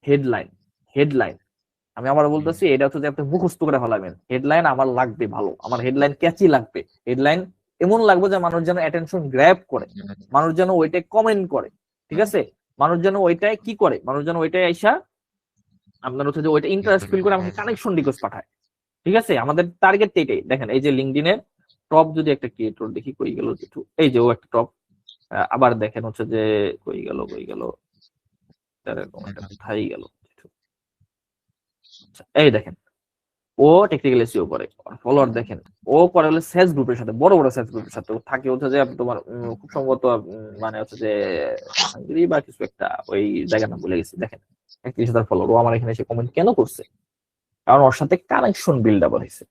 A: হেডলাইন হেডলাইন আমি আবার বলতেছি, এটা হচ্ছে যে আপনি মুখস্থ করে ফেলাবেন। হেডলাইন আমার লাগবে ভালো, আমার হেডলাইন ক্যাচি লাগবে, হেডলাইন এমন লাগবে যে মানুষ যেন অ্যাটেনশন গ্র্যাব করে, মানুষ যেন ওইটাই কমেন্ট করে, ঠিক আছে, মানুষ যেন ওইটাই কি করে, মানুষ যেন ওইটাই আইসা আপনার হচ্ছে যে ওইটা ইন্টারেস্ট ফিল করে আমাকে কানেকশন রিকোয়েস্ট পাঠায়। ঠিক আছে, আমাদের টার্গেট এটাই। দেখেন এই যে লিঙ্কডইনের টপ যদি একটা ক্রিয়েটর দেখি, কই গেল যেটু, এই যে ও একটা টপ, আবার দেখেন হচ্ছে যে কই গেল কোথায় গেল, এই দেখেন ও টেকনিক্যাল এসইও করে, ফলোয়ার দেখেন ও করে হলো সেলস গ্রুপের সাথে, বড় বড় সেলস গ্রুপের সাথে থাকে হচ্ছে যে তোমার খুব সম্ভবত মানে হচ্ছে যে হাঙ্গেরি বা কিছু একটা, ওই জায়গার নাম ভুলে গেছি। দেখেন 31,000 ফলোয়ার, ও আমার এখানে এসে কমেন্ট কেন করছে, কারণ ওর সাথে কানেকশন বিল্ড আপ হয়েছে।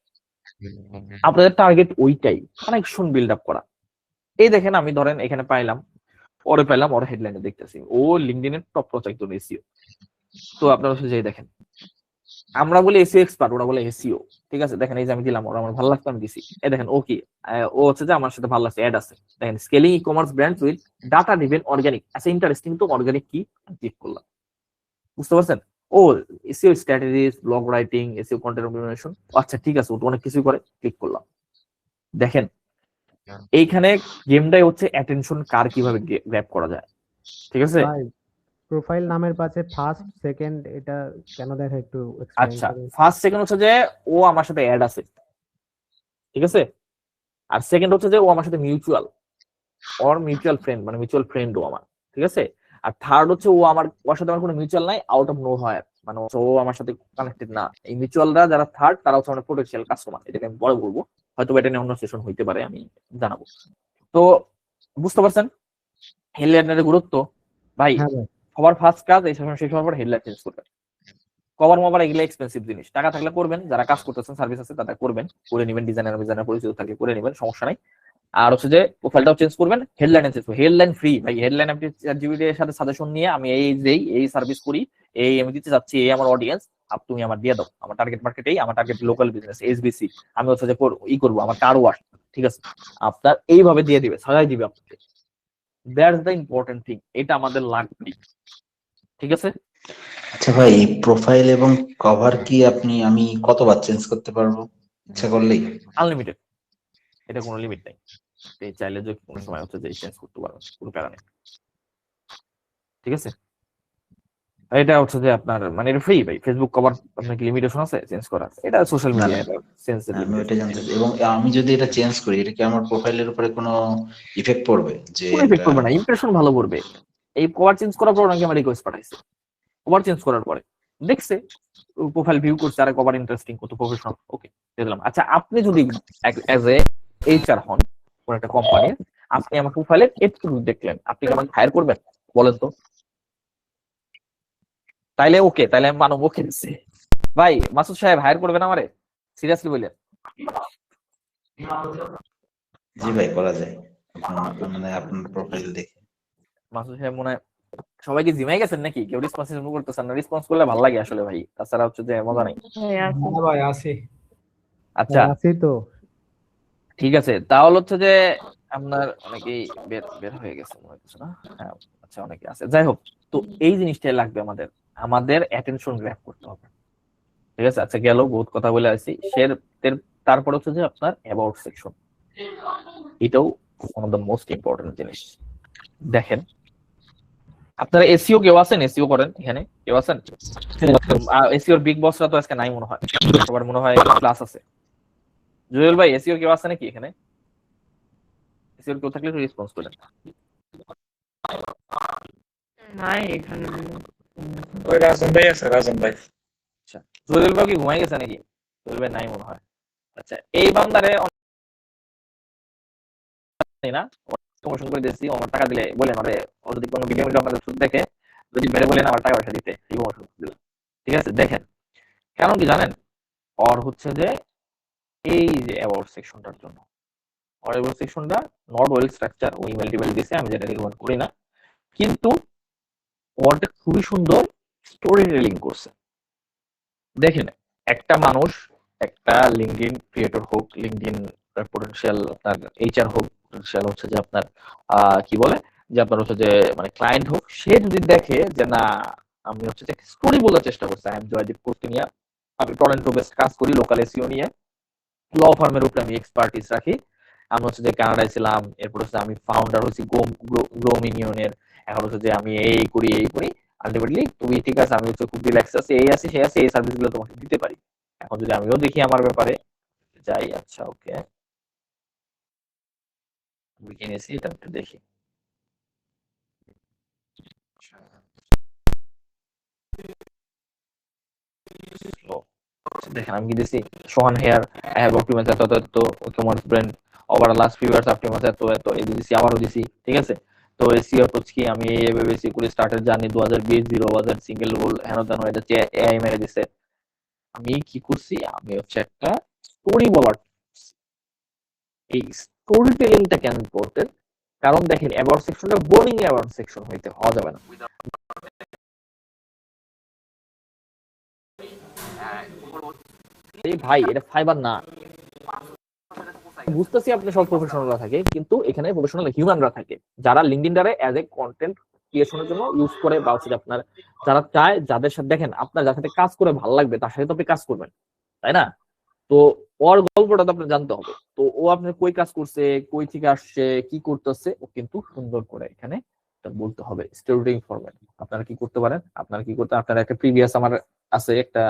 A: আপনাদের টার্গেট ওইটাই, কানেকশন বিল্ড আপ করা। এই দেখেন আমি ধরেন এখানে পাইলাম, ওর হেডলাইনে দেখতেছি ও লিঙ্কডইনের টপ প্রজেক্ট এসইও। তো আপনারা হচ্ছে যে দেখেন আমরা বলি এসইও এক্সপার্ট, ওরা বলে এসইও, ঠিক আছে। দেখেন এই যে আমি দিলাম, ওরা আমার ভালো লাগতো আমি দিছি, এই দেখেন ও কি, ও হচ্ছে যে আমার সাথে ভালো লাগছে, অ্যাড আছে, দেখেন scaling e commerce brand with data driven organic, আচ্ছা ইন্টারেস্টিং তো, অর্গানিক কি ক্লিক করলাম, বুঝতে পারছেন। ও SEO strategies, blog writing, SEO content optimization, আচ্ছা ঠিক আছে, ওটা অনেক কিছুই করে, ক্লিক করলাম। দেখেন এইখানে গেমটাই হচ্ছে অ্যাটেনশন কার কিভাবে গ্র্যাব করা যায়, ঠিক আছে।
L: প্রোফাইল নামের পাশে ফার্স্ট সেকেন্ড এটা কেন দেখা, একটু এক্সপ্লেইন
A: আচ্ছা
L: করুন।
A: ফার্স্ট সেকেন্ড হচ্ছে যে ও আমার সাথে অ্যাড আছে, ঠিক আছে, আর সেকেন্ড হচ্ছে যে ও আমার সাথে মিউচুয়াল, ওর মিউচুয়াল ফ্রেন্ড, মানে মিউচুয়াল ফ্রেন্ড ও আমার, ঠিক আছে। আর থার্ড হচ্ছে ওর সাথে আমার কোনো মিউচুয়াল নাই, আউট অফ নো হয়, মানে ও আমার সাথে কানেক্টেড না। এই মিউচুয়ালরা যারা থার্ড, তারা হচ্ছে আমার পোটেনশিয়াল কাস্টমার, এটাকে আমি পরে বলবো, হয়তো এটা নিয়ে অন্য সেশন হইতে পারে, আমি জানাবো। তো বুঝতে পারছেন হেডলাইনের গুরুত্ব ভাই। সবার ফার্স্ট কাজ এই সেশন শেষ হওয়ার পর হেডলাইন চেঞ্জ করবে, কভার মভার এগুলো এক্সপেন্সিভ জিনিস, টাকা থাকলে করবেন, যারা কাজ করতেছেন সার্ভিস আছে তারা করবেন, করে নেবেন, ডিজাইনার পরিচিত থাকলে করে নেবেন, সমস্যা নাই। আর হচ্ছে যে প্রোফাইলটাও চেঞ্জ করবেন, হেডলাইন চেঞ্জ করবেন, হেডলাইন ফ্রি ভাই, হেডলাইন আপনি চ্যাটজিপিটি এর সাথে সাজেশন নিয়ে আমি এই সার্ভিস করি, এই আমি দিতে চাচ্ছি, এই আমার অডিয়েন্স, তুমি আমার দিয়ে দাও, আমার টার্গেট মার্কেট এই, আমার টার্গেট লোকাল বিজনেস এসবিসি, আমি হচ্ছে যে করবো আমার কার ওয়াশ, ঠিক আছে, আপনার এইভাবে দিয়ে দিবে, সাজাই দিবে আপনাকে। দ্যাটস দ্য ইম্পর্টেন্ট থিং, এটা আমাদের লাগবে, ঠিক আছে।
M: আচ্ছা ভাই, প্রোফাইল এবং কভার কি আমি কতবার চেঞ্জ করতে পারবো ইচ্ছা করলেই?
A: আনলিমিটেড, এটা কোনো লিমিট নাই, এই চাইলে যে কোনো সময় হচ্ছে যে চেঞ্জ করতে পারবেন, কোনো প্যারা নেই, ঠিক আছে। এটা হচ্ছে যে আপনার মানে এটা ফ্রি ভাই, ফেসবুক কভার আপনার কি লিমিটেশন আছে চেঞ্জ করার? এটা সোশ্যাল মিডিয়া, এটা সেন্সিটিভ।
M: আমি ওইটা জানতে চাই। এবং আমি যদি এটা চেঞ্জ করি, এটা কি আমার প্রোফাইলের উপরে কোনো ইফেক্ট পড়বে? যে
A: কোনো ইফেক্ট করবে না, ইমপ্রেশন ভালো করবে। এই কভার চেঞ্জ করার পর নাকি আমার রিকোয়েস্ট পাঠাইছে, কভার চেঞ্জ করার পরে দেখছে, প্রোফাইল ভিউ করছে, আর কভার ইন্টারেস্টিং, কত প্রফেশনাল, ওকে দিয়ে দিলাম। আচ্ছা আপনি যদি অ্যাজ এ এইচআর হন কোন একটা কোম্পানির, আপনি আমার প্রোফাইলে একটু দেখলেন, আপনি কি আমাকে হায়ার করবেন বলেন তো? তাইলে ওকে, তাইলে আমি মানব, ওকে দিচ্ছে ভাই, মাসুদ সাহেব হায়ার করবেন আমারে, সিরিয়াসলি বললেন?
M: জি ভাই, করা যায়, মানে আপনার প্রোফাইল দেখে।
A: মাসুদ সাহেব মনে হয় সবাই কি জিমাই গেছেন নাকি? কেউ রেসপন্স করতেছেন না, রেসপন্স করলে ভালো লাগে আসলে ভাই, তাছাড়া হচ্ছে যে মজা নেই।
J: ভাই আসি।
A: আচ্ছা
L: আছি তো,
A: ঠিক আছে, তাহলে হচ্ছে যে আপনার অনেকেই বের হয়ে গেছে মনে হচ্ছে না? হ্যাঁ, আচ্ছা অনেকে আছে, যাই হোক। তো এই জিনিসটাই লাগবে আমাদের অ্যাটেনশন গ্র্যাব করতে হবে, ঠিক আছে। আচ্ছা গেল, বহুত কথা বলে আসি, তারপর হচ্ছে যে আপনার অ্যাবাউট সেকশন, এটাও one of the most important জিনিস। দেখেন আপনারা এসইও কেউ আছেন, এসইও করেন এখানে কেউ আছেন? এসইওর বিগ বসরা তো আজকে নাই মনে হয়, সবার মনে হয় ক্লাস আছে। জুয়েল ভাই এসইও কেউ আছে নাকি এখানে? এসইওর কেউ থাকলে একটু রেসপন্স করেন।
F: নাই এখানে।
J: ওই রাজন ভাই আছে, রাজন ভাই।
A: আচ্ছা জুয়েল ভাই কি ঘুমাই গেছে নাকি? জুয়েল ভাই নাই মনে হয়। আচ্ছা এই বান্দারে না প্রমোশন করে দিয়েছি, আমার টাকা দিলে বলেন, আরে ও যদি কোনো ভিডিও আপনাদের দেখে যদি বেড়ে বলেন আমার টাকা পয়সা দিতে, এই প্রমোশন দিলাম, ঠিক আছে। দেখেন কারণ কি জানেন, ওর হচ্ছে যে এই যে অ্যাবাউট সেকশনটার জন্য, ওর অ্যাবাউট সেকশনটা নট ওয়েল স্ট্রাকচার, ও ইমেল টিমেল দিছে, আমি যেটা রিকমেন্ড করি না, কিন্তু ওরটা খুবই সুন্দর স্টোরি টেলিং করছে। দেখেন একটা মানুষ, একটা লিঙ্কডইন ক্রিয়েটর হোক, লিঙ্কডইন পটেনশিয়াল আপনার এইচআর হোক, পটেনশিয়াল হচ্ছে যে আপনার কি বলে যে আপনার হচ্ছে যে মানে ক্লায়েন্ট হোক, সে যদি দেখে যে না আমি হচ্ছে যে স্টোরি বলার চেষ্টা করছি, আই এম জয়দীপ কোর্টি নিয়ে আমি টরন্টো বেস্ট কাজ করি, লোকাল এসইও নিয়ে, ল ফার্মের উপরে আমি এক্সপার্টিস রাখি, আমি হচ্ছে যে কানাডায় ছিলাম, এরপর হচ্ছে আমি ফাউন্ডার হচ্ছি গ্রোম ইউনিয়নের, এখন হচ্ছে যে আমি এই করি আলটিমেটলি তুমি ঠিক আছে, আমি হচ্ছে খুব রিল্যাক্স আছি, এই আছি সেই আছে, এই সার্ভিস গুলো তোমাকে দিতে পারি। এখন যদি আমিও দেখি আমার ব্যাপারে যাই, আচ্ছা ওকে কিনেছি, এটা একটু দেখি। দেখেন আমি কি দিছি, Sohan here, I have optimise এত তোমার brand over last few years, optimise এত এই দিছি, আবারও দিছি, ঠিক আছে। তো এসইও অ্যাপ্রোচ কি আমি এইভাবে করে স্টার্টের জার্নি 2020 0 সিঙ্গেল রোল হেন তেন হয়ে যাচ্ছে, এআই মেরে দিছে। আমি কি করছি, আমি হচ্ছে একটা স্টোরি বলার, এই স্টোরি টেলিংটা কেন ইম্পর্টেন্ট, কারণ দেখেন অ্যাবাউট সেকশনটা বোরিং অ্যাবাউট সেকশন হইতে হওয়া যাবে না। এই ভাই এটা ফাইবার না, বুঝতেছি আপনি সব প্রফেশনালরা থাকে, কিন্তু এখানে প্রফেশনাল হিউম্যানরা থাকে যারা লিঙ্কডইনটারে অ্যাজ এ কন্টেন্ট ক্রিয়েশনের জন্য ইউজ করে, বা হচ্ছে আপনার যারা চায়, যাদের সাথে দেখেন আপনার যার সাথে কাজ করে ভালো লাগবে তার সাথে তো আপনি কাজ করবেন, তাই না? তো ওর গল্পটা তো আপনার জানতে হবে, তো ও আপনার কই কাজ করছে, কই থেকে আসছে, কি করতেছে, ও কিন্তু সুন্দর করে এখানে বলতে হবে স্টোরি ফরম্যাট। আপনারা কি করতে পারেন, আপনারা একটা প্রিভিয়াস আমার আছে একটা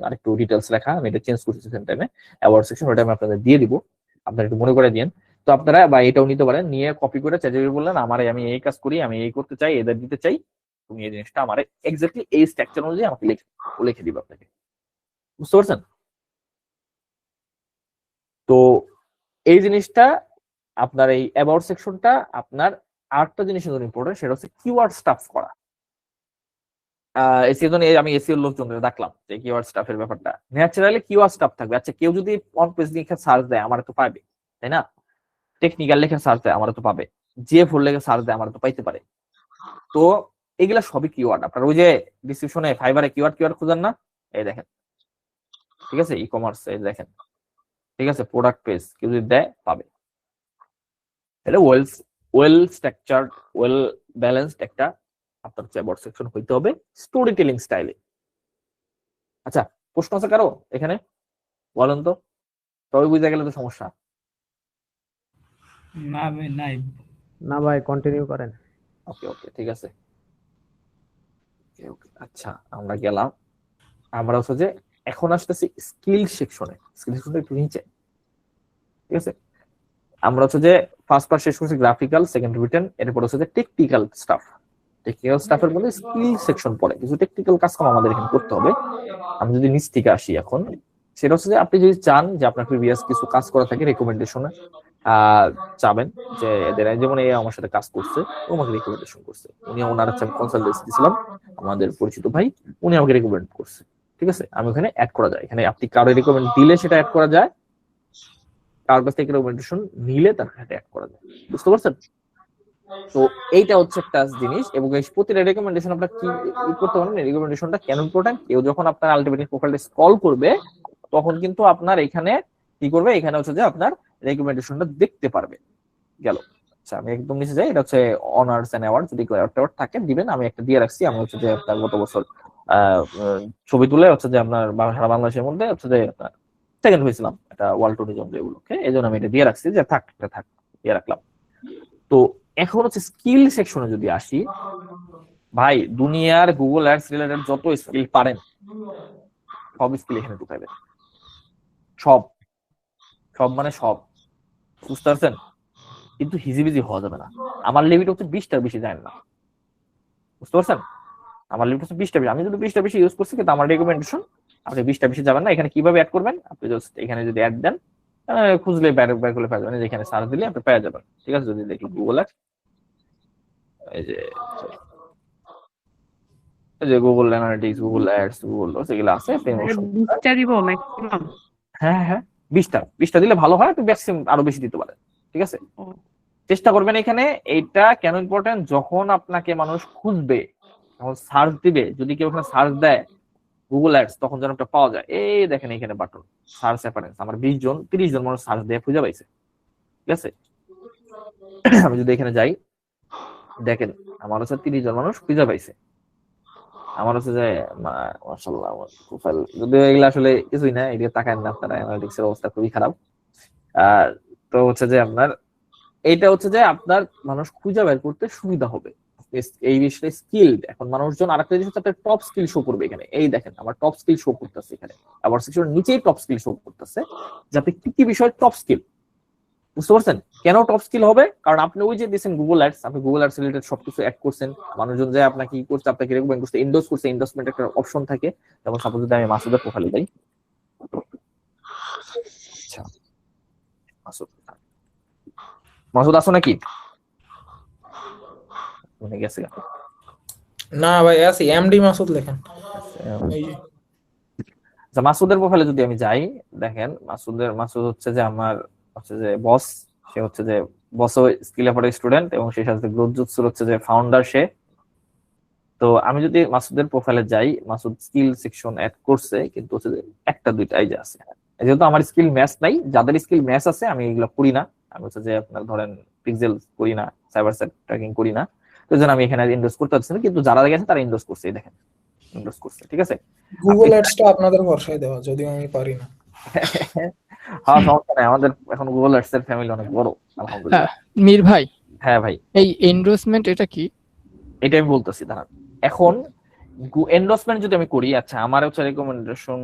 A: আরেকটু ডিটেলস লেখা, আমি এটা চেঞ্জ করছি সেম টাইমে অ্যাওয়ার্ড সেকশন, ওটা আমি আপনাদের দিয়ে দিব, আপনারা একটু মনে করে দিন। তো আপনারা বা এটাও নিতে পারেন, নিয়ে কপি করে চ্যাটজিপিটি বললেন আমি এই কাজ করি, আমি এই করতে চাই, এদের দিতে চাই, তুমি এই জিনিসটা আমার এক্স্যাক্টলি এই স্ট্রাকচার অনুযায়ী আমাকে লিখে দিবে আপনাকে, বুঝতে পারছেন? তো এই জিনিসটা আপনার এই অ্যাবাউট সেকশনটা আপনার আরেকটা জিনিসের জন্য ইম্পর্টেন্ট, সেটা হচ্ছে কিওয়ার্ড স্টাফ করা। এসিও জন্য আমি এসিও লোকজনদের দেখলাম যে কিওয়ার্ড স্টাফের ব্যাপারটা ন্যাচারালি কিওয়ার্ড স্টাফ থাকবে। আচ্ছা কেউ যদি অন পেজ লিখে সার্চ দেয় আমার তো পাবে, তাই না? টেকনিক্যাল লেখে সার্চ দেয় আমার তো পাবে, যে ফুল লেখে সার্চ দেয় আমার তো পাইতে পারে। তো এগুলা সবই কিওয়ার্ড। আপনার ওই যে ডিসক্রিপশনে ফাইবারে কিওয়ার্ড খুঁজেন না, এই দেখেন, ঠিক আছে, ই কমার্স এই দেখেন, ঠিক আছে, প্রোডাক্ট পেজ কেউ যদি দেয় পাবে। এটা ওয়েল স্ট্রাকচার্ড, ওয়েল ব্যালেন্সড একটা আপনার অ্যাবাউট সেকশন হইতে হবে স্টোরি টেলিং স্টাইলে। আচ্ছা প্রশ্ন আছে কারো এখানে? বলেন তো, তবে বুঝে গেলে তো সমস্যা।
J: না ভাই নাই।
L: না ভাই, কন্টিনিউ করেন।
A: ওকে ঠিক আছে। আচ্ছা আমরা গেলাম, আমরা হচ্ছে যে এখন আসতেছি স্কিল সেকশনে। স্কিল সেকশনটা একটু নিচে, ঠিক আছে। আমরা হচ্ছে যে ফার্স্ট পার্ট শেষ করছি গ্রাফিক্যাল, সেকেন্ড রিটেন, এরপর হচ্ছে যে টেকনিক্যাল স্টাফ। টেকনিক্যাল স্টাফের মধ্যে স্কিল সেকশন পড়ে, কিছু টেকনিক্যাল কাজকাম আমাদের এখানে করতে হবে। আমি যদি নিচ থেকে আসি এখন, সেটা হচ্ছে যে আপনি যদি চান যে আপনার প্রিভিয়াস কিছু কাজ করা থাকে রেকমেন্ডেশনে চাবেন যে এদের যেমন এই আমার সাথে কাজ করছে, ও আমাকে রেকমেন্ডেশন করছে, উনি ওনার হচ্ছে কনসালটেন্সি দিয়েছিলাম, আমাদের পরিচিত ভাই, উনি আমাকে রেকমেন্ড করছে, ঠিক আছে। আমি ওখানে অ্যাড করা যায়, এখানে আপনি কারো রেকমেন্ড দিলে সেটা অ্যাড করা যায়, কারোর কাছ থেকে রেকমেন্ডেশন নিলে তার সাথে অ্যাড করা যায়, বুঝতে পারছেন? তো এইটা হচ্ছে একটা জিনিস। এবং এই প্রতিটা রেকমেন্ডেশন আপনার কি করতে পারেন, রেকমেন্ডেশনটা কেন ইম্পর্টেন্ট, কেউ যখন আপনার আলটিমেটলি প্রোফাইলটা স্ক্রল করবে তখন কিন্তু আপনার এখানে কি করবে, এখানে হচ্ছে যে আপনার রেকমেন্ডেশনটা দেখতে পারবে। গেল। আচ্ছা আমি একদম নিচে যাই, এটা হচ্ছে অনার্স এন্ড অ্যাওয়ার্ড, যদি অ্যাওয়ার্ড থাকে দিবেন, আমি একটা দিয়ে রাখছি। আমি হচ্ছে যে আপনার গত বছর ছবি তুলে হচ্ছে যে আপনার সারা বাংলাদেশের মধ্যে হচ্ছে যে আপনার সেকেন্ড হয়েছিলাম একটা ওয়ার্ল্ড টুরিজম যেগুলোকে, এই জন্য আমি এটা দিয়ে রাখছি যে থাক দিয়ে রাখলাম। তো এখন হচ্ছে স্কিল সেকশনে যদি আসি, ভাই দুনিয়ার গুগল অ্যাডস রিলেটেড যত স্কিল পারেন সব স্কিল এখানে ঢুকাইবেন, সব মানে সব, বুঝতে পারছেন? কিন্তু হিজিবিজি হওয়া যাবে না। আমার লিমিট হচ্ছে 20টার বেশি যায় না, বুঝতে পারছেন? আমার লিমিট হচ্ছে 20টা বেশি। আমি যদি 20টা বেশি ইউজ করছি, কিন্তু আমার রেকমেন্ডেশন আপনি 20টা বেশি যাবেন না। এখানে কিভাবে অ্যাড করবেন, আপনি জাস্ট এখানে যদি অ্যাড দেন, খুঁজলে বের করে পেয়ে যাবেন, এখানে সার্চ দিলে আপনি পেয়ে যাবেন, ঠিক আছে। যদি দেখি গুগল অ্যাডস, এই যে Google analytics, Google ads, Google যেগুলো আছে, হ্যাঁ 20টা দিলে ভালো হয়, আপনি ম্যাক্সিমাম আরো বেশি দিতে পারেন, ঠিক আছে। চেষ্টা করবেন এখানে। এইটা কেন ইম্পর্টেন্ট, যখন আপনাকে মানুষ খুঁজবে, যখন সার্চ দিবে, যদি কেউ এখানে সার্চ দেয় গুগল অ্যাডস, তখন যেন একটা পাওয়া যায়। এই দেখেন এখানে বাটন সার্চ অ্যাপারেন্স, আমার 20 জন 30 জন মানুষ সার্চ দিয়ে খুঁজে পাইছে, ঠিক আছে। আমি যদি এখানে যাই, দেখেন আমার হচ্ছে 30 জন মানুষ খুঁজে পাইছে। আমার হচ্ছে যে মাশাআল্লাহ আমার প্রোফাইল, যদিও এগুলো আসলে কিছুই না, এদিকে তাকায় না আপনারা, অ্যানালিটিক্স এর অবস্থা খুবই খারাপ। তো হচ্ছে যে আপনার এইটা হচ্ছে যে আপনার মানুষ খুঁজে বের করতে সুবিধা হবে, এই বিষয়ে স্কিলড। এখন মানুষজন আরেকটা জিনিস হচ্ছে আপনার টপ স্কিল শো করবে এখানে, এই দেখেন আমার টপ স্কিল শো করতেছে এখানে, আবার সেকশনের নিচেই টপ স্কিল শো করতেছে, যে আপনি কি কি বিষয় টপ স্কিল, বুঝতে পারছেন? কেন টপ স্কিল হবে, কারণ আপনি ওই যে দিয়েছেন গুগল অ্যাডস, আপনি গুগল অ্যাডস রিলেটেড সবকিছু অ্যাড করছেন, মানুষজন যে আপনাকে কি করছে, আপনাকে রেকমেন্ড করছে, এন্ডোর্স করছে, এন্ডোর্সমেন্ট একটা অপশন থাকে। যেমন সাপোজ যদি আমি মাসুদের প্রোফাইলে যাই, আচ্ছা মাসুদ আসো নাকি? গেছে
B: না ভাই আছি, এমডি মাসুদ লেখেন।
A: আচ্ছা মাসুদের প্রোফাইলে যদি আমি যাই, দেখেন মাসুদ হচ্ছে যে আমার হচ্ছে যে বস, সে হচ্ছে যে বসও স্কিল অ্যাপের স্টুডেন্ট, এবং সেই সাথে গ্রোথ জুৎসুর হচ্ছে যে ফাউন্ডার সে। তো আমি যদি মাসুদের প্রোফাইলে যাই, মাসুদ স্কিল সেকশন অ্যাড করছে, কিন্তু হচ্ছে যে একটা দুইটাই যে আছে, যেহেতু আমার স্কিল ম্যাচ নাই, যাদের স্কিল ম্যাচ আছে আমি এগুলো করি না। আমি হচ্ছে যে আপনার ধরেন পিক্সেল করি না, সাইবার সেট ট্র্যাকিং করি না, তো যেন আমি এখানে ইনভেস্ট করতে পারছি না, কিন্তু যারা গেছে তারা ইনভেস্ট করছে, দেখেন ইনভেস্ট করছে, ঠিক আছে।
B: গুগল অ্যাডসটা আপনাদের ভরসায় দেওয়া, যদিও আমি পারি না।
A: হ্যাঁ সমস্যা নাই, আমাদের এখন গুগল অ্যাডস এর ফ্যামিলি অনেক বড় আলহামদুলিল্লাহ।
N: মীর ভাই,
A: হ্যাঁ ভাই,
N: এই এন্ডোর্সমেন্ট এটা কি?
A: এটা আমি বলতেছি দাঁড়ান। এখন এন্ডোর্সমেন্ট যদি আমি করি, আচ্ছা আমার হচ্ছে রেকমেন্ডেশন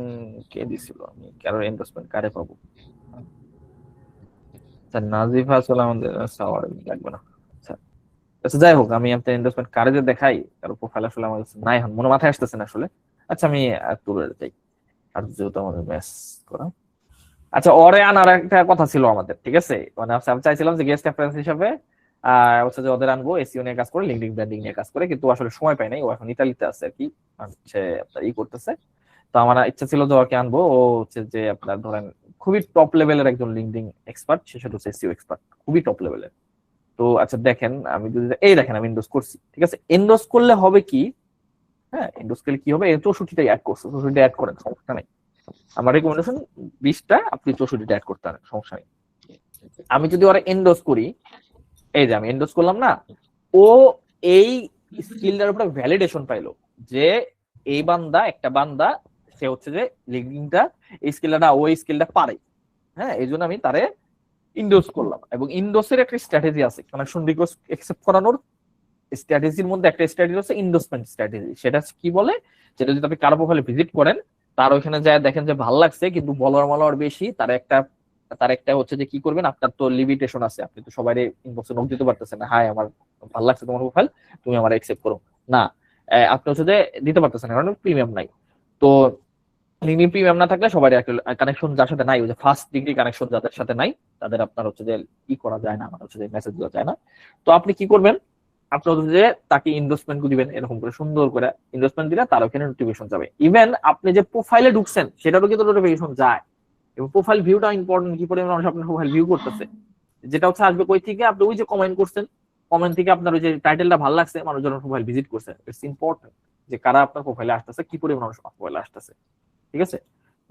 A: কে দিছিল, আমি কারো এন্ডোর্সমেন্ট কারে পাবো? আচ্ছা নাজিফা আসলে আমাদের সাওয়ার লাগবে না। আচ্ছা যাই হোক, আমি আপনার এন্ডোর্সমেন্ট কারে যে দেখাই, কারো প্রোফাইল আসলে আমার কাছে নাই, এখন মনে মাথায় আসতেছে না আসলে। আচ্ছা আমি তুলে যাই, আর যেহেতু আমাদের ম্যাচ করা। আচ্ছা ওরে আনার একটা কথা ছিল আমাদের, ঠিক আছে, মানে আমি চাইছিলাম যে গেস্ট রেফারেন্স হিসাবে হচ্ছে যে ওদের আনবো, এসইও নিয়ে কাজ করে, লিঙ্কডিন ব্র্যান্ডিং নিয়ে কাজ করে, কিন্তু আসলে সময় পাই নাই, ও এখন ইতালিতে আছে আর কি, হচ্ছে আপনার করতেছে। তো আমার ইচ্ছা ছিল যে ওকে আনবো, ও হচ্ছে যে আপনার ধরেন খুবই টপ লেভেলের একজন লিঙ্কডিন এক্সপার্ট, সে সাথে হচ্ছে এসইও এক্সপার্ট, খুবই টপ লেভেলের। তো আচ্ছা দেখেন, আমি যদি এই দেখেন আমি এন্ডোজ করছি, ঠিক আছে, এন্ডোজ করলে হবে কি, হ্যাঁ এন্ডোজ করলে কি হবে, 64টাই অ্যাড করছে, 64টা অ্যাড করেন, সমস্যা নেই। আমার রেকমেন্ডেশন 20টা, আপনি 64টা অ্যাড করতে পারেন, সমস্যা নেই। আমি যদি ওরা এন্ডোজ করি, এই যে আমি এন্ডোজ করলাম না, ও এই স্কিলটার উপরে ভ্যালিডেশন পাইলো যে এই বান্দা, একটা বান্দা, সে হচ্ছে যে লিঙ্কডিনটা এই স্কিলটা, ওই স্কিলটা পারে, হ্যাঁ এই জন্য আমি তারে ইন্ডোজ করলাম। এবং ইন্ডোসের একটা স্ট্র্যাটেজি আছে, কানেকশন রিকোয়েস্ট অ্যাকসেপ্ট করানোর স্ট্র্যাটেজির মধ্যে একটা স্ট্র্যাটেজি হচ্ছে ইন্ডোসমেন্ট স্ট্র্যাটেজি। সেটা কি বলে, যেটা যদি আপনি কারো প্রোফাইলে ভিজিট করেন, তার ওইখানে যায় দেখেন যে ভালো লাগছে কিন্তু বলার মালার বেশি, তার একটা হচ্ছে যে কি করবেন, আপনার তো লিমিটেশন আছে, আপনি তো সবাই ইনবক্সে নক দিতে পারতেছেন না, হাই আমার ভালো লাগছে তোমার প্রোফাইল, তুমি আমার অ্যাকসেপ্ট করো, না আপনি হচ্ছে যে দিতে পারতেছেন না, কারণ প্রিমিয়াম নাই। তো লিঙ্কডিন প্রিমিয়াম না থাকলে সবাই কানেকশন যার সাথে নাই, ওই যে ফার্স্ট ডিগ্রি কানেকশন যাদের সাথে নাই, তাদের আপনার হচ্ছে যে ই করা যায় না, আমার হচ্ছে যে মেসেজ দেওয়া যায় না। তো আপনি কি করবেন, আপনি হচ্ছে যে তাকে ইনভেস্টমেন্ট দিবেন, এরকম করে সুন্দর করে ইনভেস্টমেন্ট দিলে তার ওখানে নোটিফিকেশন যাবে। ইভেন আপনি যে প্রোফাইলে ঢুকছেন সেটারও কিন্তু নোটিফিকেশন যায়। এবং প্রোফাইল ভিউটা ইম্পর্টেন্ট, কি পরিমাণ মানুষ আপনার প্রোফাইল ভিউ করতেছে, যেটা হচ্ছে আসবে কই থেকে, আপনি ওই যে কমেন্ট করছেন, কমেন্ট থেকে আপনার ওই যে টাইটেলটা ভালো লাগছে, মানুষজন প্রোফাইল ভিজিট করছে, ইটস ইম্পর্টেন্ট যে কারা আপনার প্রোফাইলে আসতেছে, কি পরিমাণ মানুষ প্রোফাইলে আসতেছে, ঠিক আছে।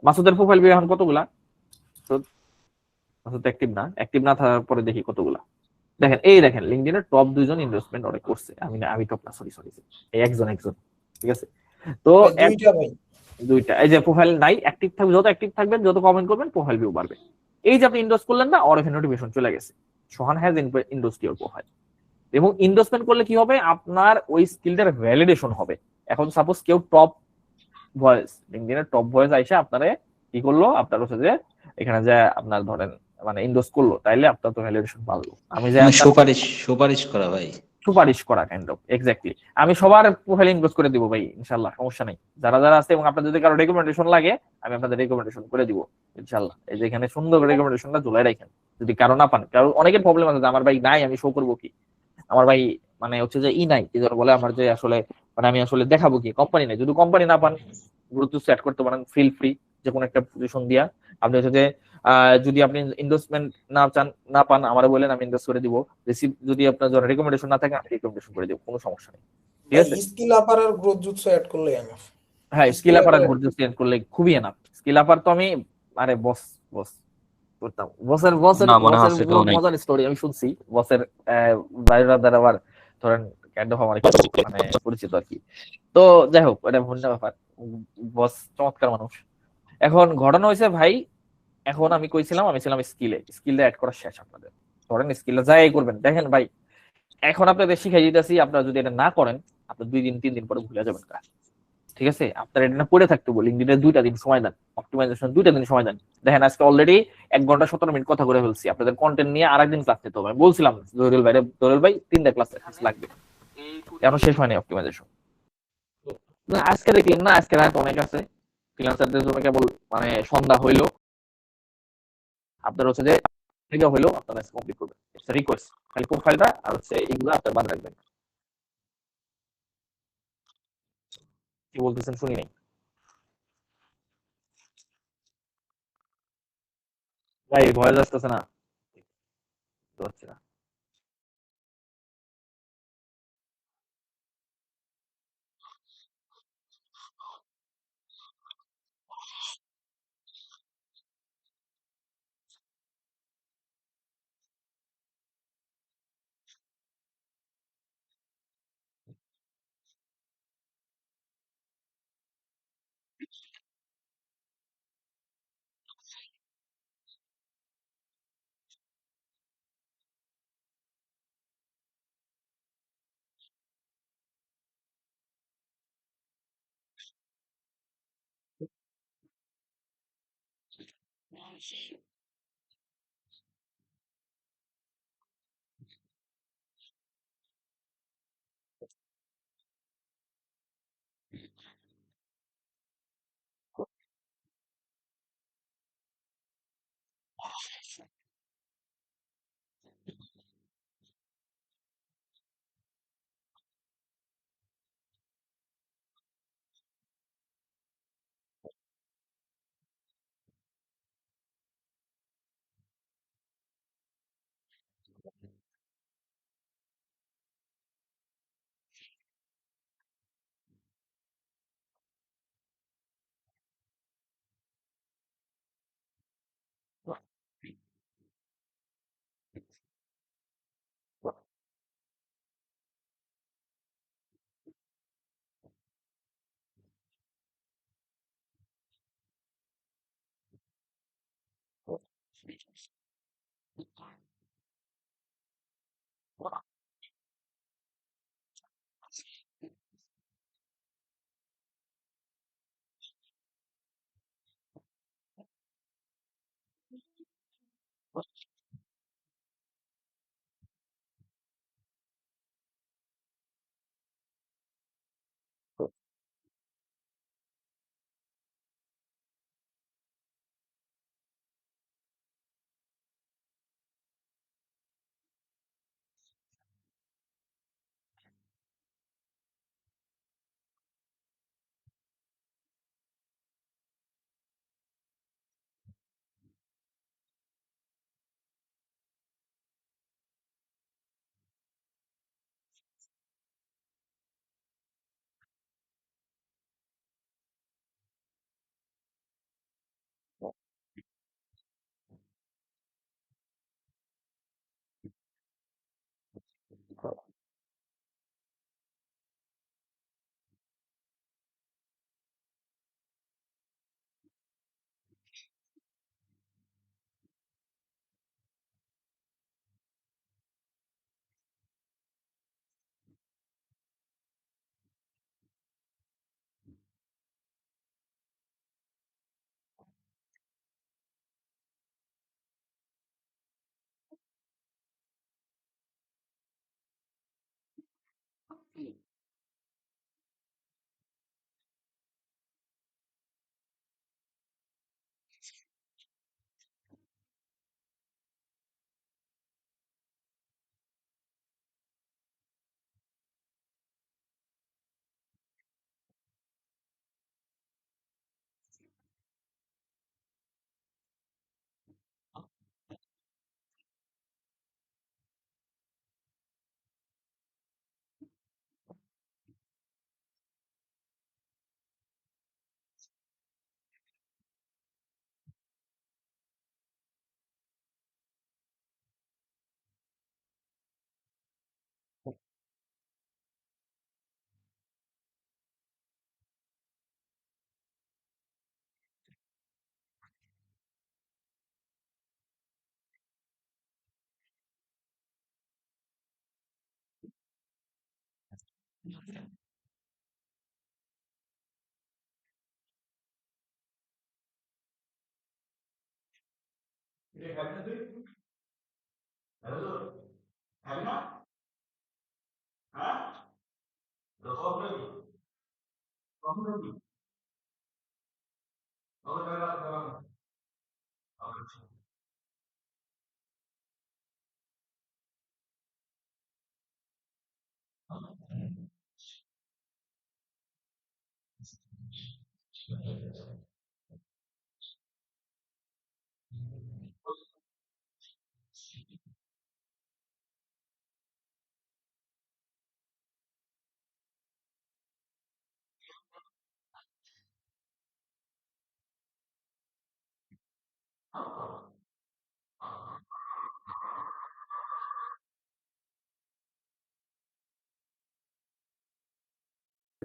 A: মাসুদের প্রোফাইল ভিউ এখন কতগুলা, তো মাসুদ অ্যাক্টিভ না থাকার পরে দেখি কতগুলা। দেখেন এই দেখেন লিঙ্কডিনের টপ 2জন ইনভেস্টমেন্ট অনেক করছে, আমি টপ না, সরি সরি, এই একজন, ঠিক আছে। তো
B: দুইটা ভাই,
A: দুইটা, এই যে প্রোফাইল নাই, অ্যাক্টিভ থাকবে, যত অ্যাক্টিভ থাকবেন, যত কমেন্ট করবেন, প্রোফাইল ভিউ বাড়বে। এই যে আপনি ইনভেস্ট করলেন না, অর এখানে নোটিফিকেশন চলে গেছে, সোহান হ্যাজ ইনভেস্ট ইওর প্রোফাইল। এবং ইনভেস্টমেন্ট করলে কি হবে, আপনার ওই স্কিলটার ভ্যালিডেশন হবে। এখন সাপোজ কেউ টপ ভয়েস, লিঙ্কডিনের টপ ভয়েস আইসা আপনারে কি করলো, আপনার হচ্ছে যে এখানে যে আপনার ধরেন মানে ইনভেস্ট করলো, তাইলে আপনার তো ভ্যালিডেশন বাড়লো। আমি যে
M: মানে সুপারিশ করা ভাই,
A: সুপারিশ করা কাইন্ড অফ, এক্স্যাক্টলি। আমি সবার প্রোফাইল ইনভেস্ট করে দিব ভাই, ইনশাল্লাহ, সমস্যা নেই, যারা যারা আছে। এবং আপনার যদি কারো রেকমেন্ডেশন লাগে, আমি আপনাদের রেকমেন্ডেশন করে দিব ইনশাল্লাহ। এই যে এখানে সুন্দর করে রেকমেন্ডেশনটা ঝুলাই রাখেন, যদি কারো না পান। কারণ অনেকের প্রবলেম আছে যে আমার ভাই নাই, আমি শো করবো কি, আমার ভাই মানে হচ্ছে যে নাই, কি ধর বলে আমার যে আসলে মানে আমি আসলে দেখাবো কি, কোম্পানি নাই। যদি কোম্পানি না পান, গুরুত্ব সেট করতে পারেন, ফিল ফ্রি যে কোনো একটা পজিশন দিয়া আপনি হচ্ছে যে যদি আপনি ইনভেস্টমেন্ট না পান, আমার বলেন, আমি ইনভেস্ট করে দিব। রিসিভ যদি আপনার জন্য রেকমেন্ডেশন না থাকে, আমি রেকমেন্ডেশন করে দিব, কোনো সমস্যা নেই, ঠিক আছে।
B: স্কিল আপার আর গ্রোথ জুৎসু অ্যাড করলে এনাফ।
A: হ্যাঁ স্কিল আপার আর ঘুরতে সেন্ড করলে খুবই এনাফ। স্কিল আপার তো আমি আরে বস করতাম, বসের বসের
H: না মনে
A: বসের
H: হচ্ছে কেউ
A: বহুত
H: নাই।
A: মজার স্টোরি আমি শুনছি। বসের বাইরের দ্বারা আবার ধরেন কাইন্ড অফ আমার একটু মানে পরিচিত আর কি। তো যাই হোক, এটা ভিন্ন ব্যাপার। বস চমৎকার মানুষ। এখন ঘটনা হয়েছে ভাই, এখন আমি কইছিলাম আমি ছিলাম স্কিলটা অ্যাড করা শেষ। আপনাদের ধরেন স্কিলটা যাই করবেন, দেখেন ভাই এখন আপনাদের শিখাই দিতেছি, আপনারা যদি এটা না করেন, আপনার 2 দিন 3 দিন পরে ভুলে যাবেন কাজ, ঠিক আছে। আপনার এটা পড়ে থাকতে বলি, লিঙ্কডিনে 2টা দিন সময় দেন, অপটিমাইজেশন 2টা দিন সময় দেন। দেখেন আজকে অলরেডি 1 ঘন্টা 17 মিনিট কথা করে ফেলছি। আপনাদের কন্টেন্ট নিয়ে আরেকদিন ক্লাস নিতে হবে। আমি বলছিলাম জহিরুল ভাই 3টা ক্লাস লাগবে, এখনো শেষ হয়নি অপটিমাইজেশন। আজকে দেখলেন না, আজকে রাত অনেক আছে, ফ্রিল্যান্সারদের জন্য কেবল মানে সন্ধ্যা হইলো, আপনার হচ্ছে যে হইলো, আপনারা কমপ্লিট করবেন। রিকোয়েস্ট খালি প্রোফাইলটা আর হচ্ছে এইগুলো আপনার বাদ রাখবেন। কি বলতেছেন শুনি নাই ভাই, ভয়েস আসতেছে না, বুঝতে পারছি না।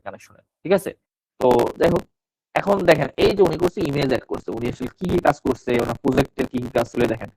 A: কানেকশনের, ঠিক আছে? তো যাই হোক, এখন দেখেন এই যে উনি করছে ইমেজ এড করছে, উনি আসলে কি কি কাজ করছে, ওনার প্রজেক্টের কি কি কাজ ছিল দেখেন।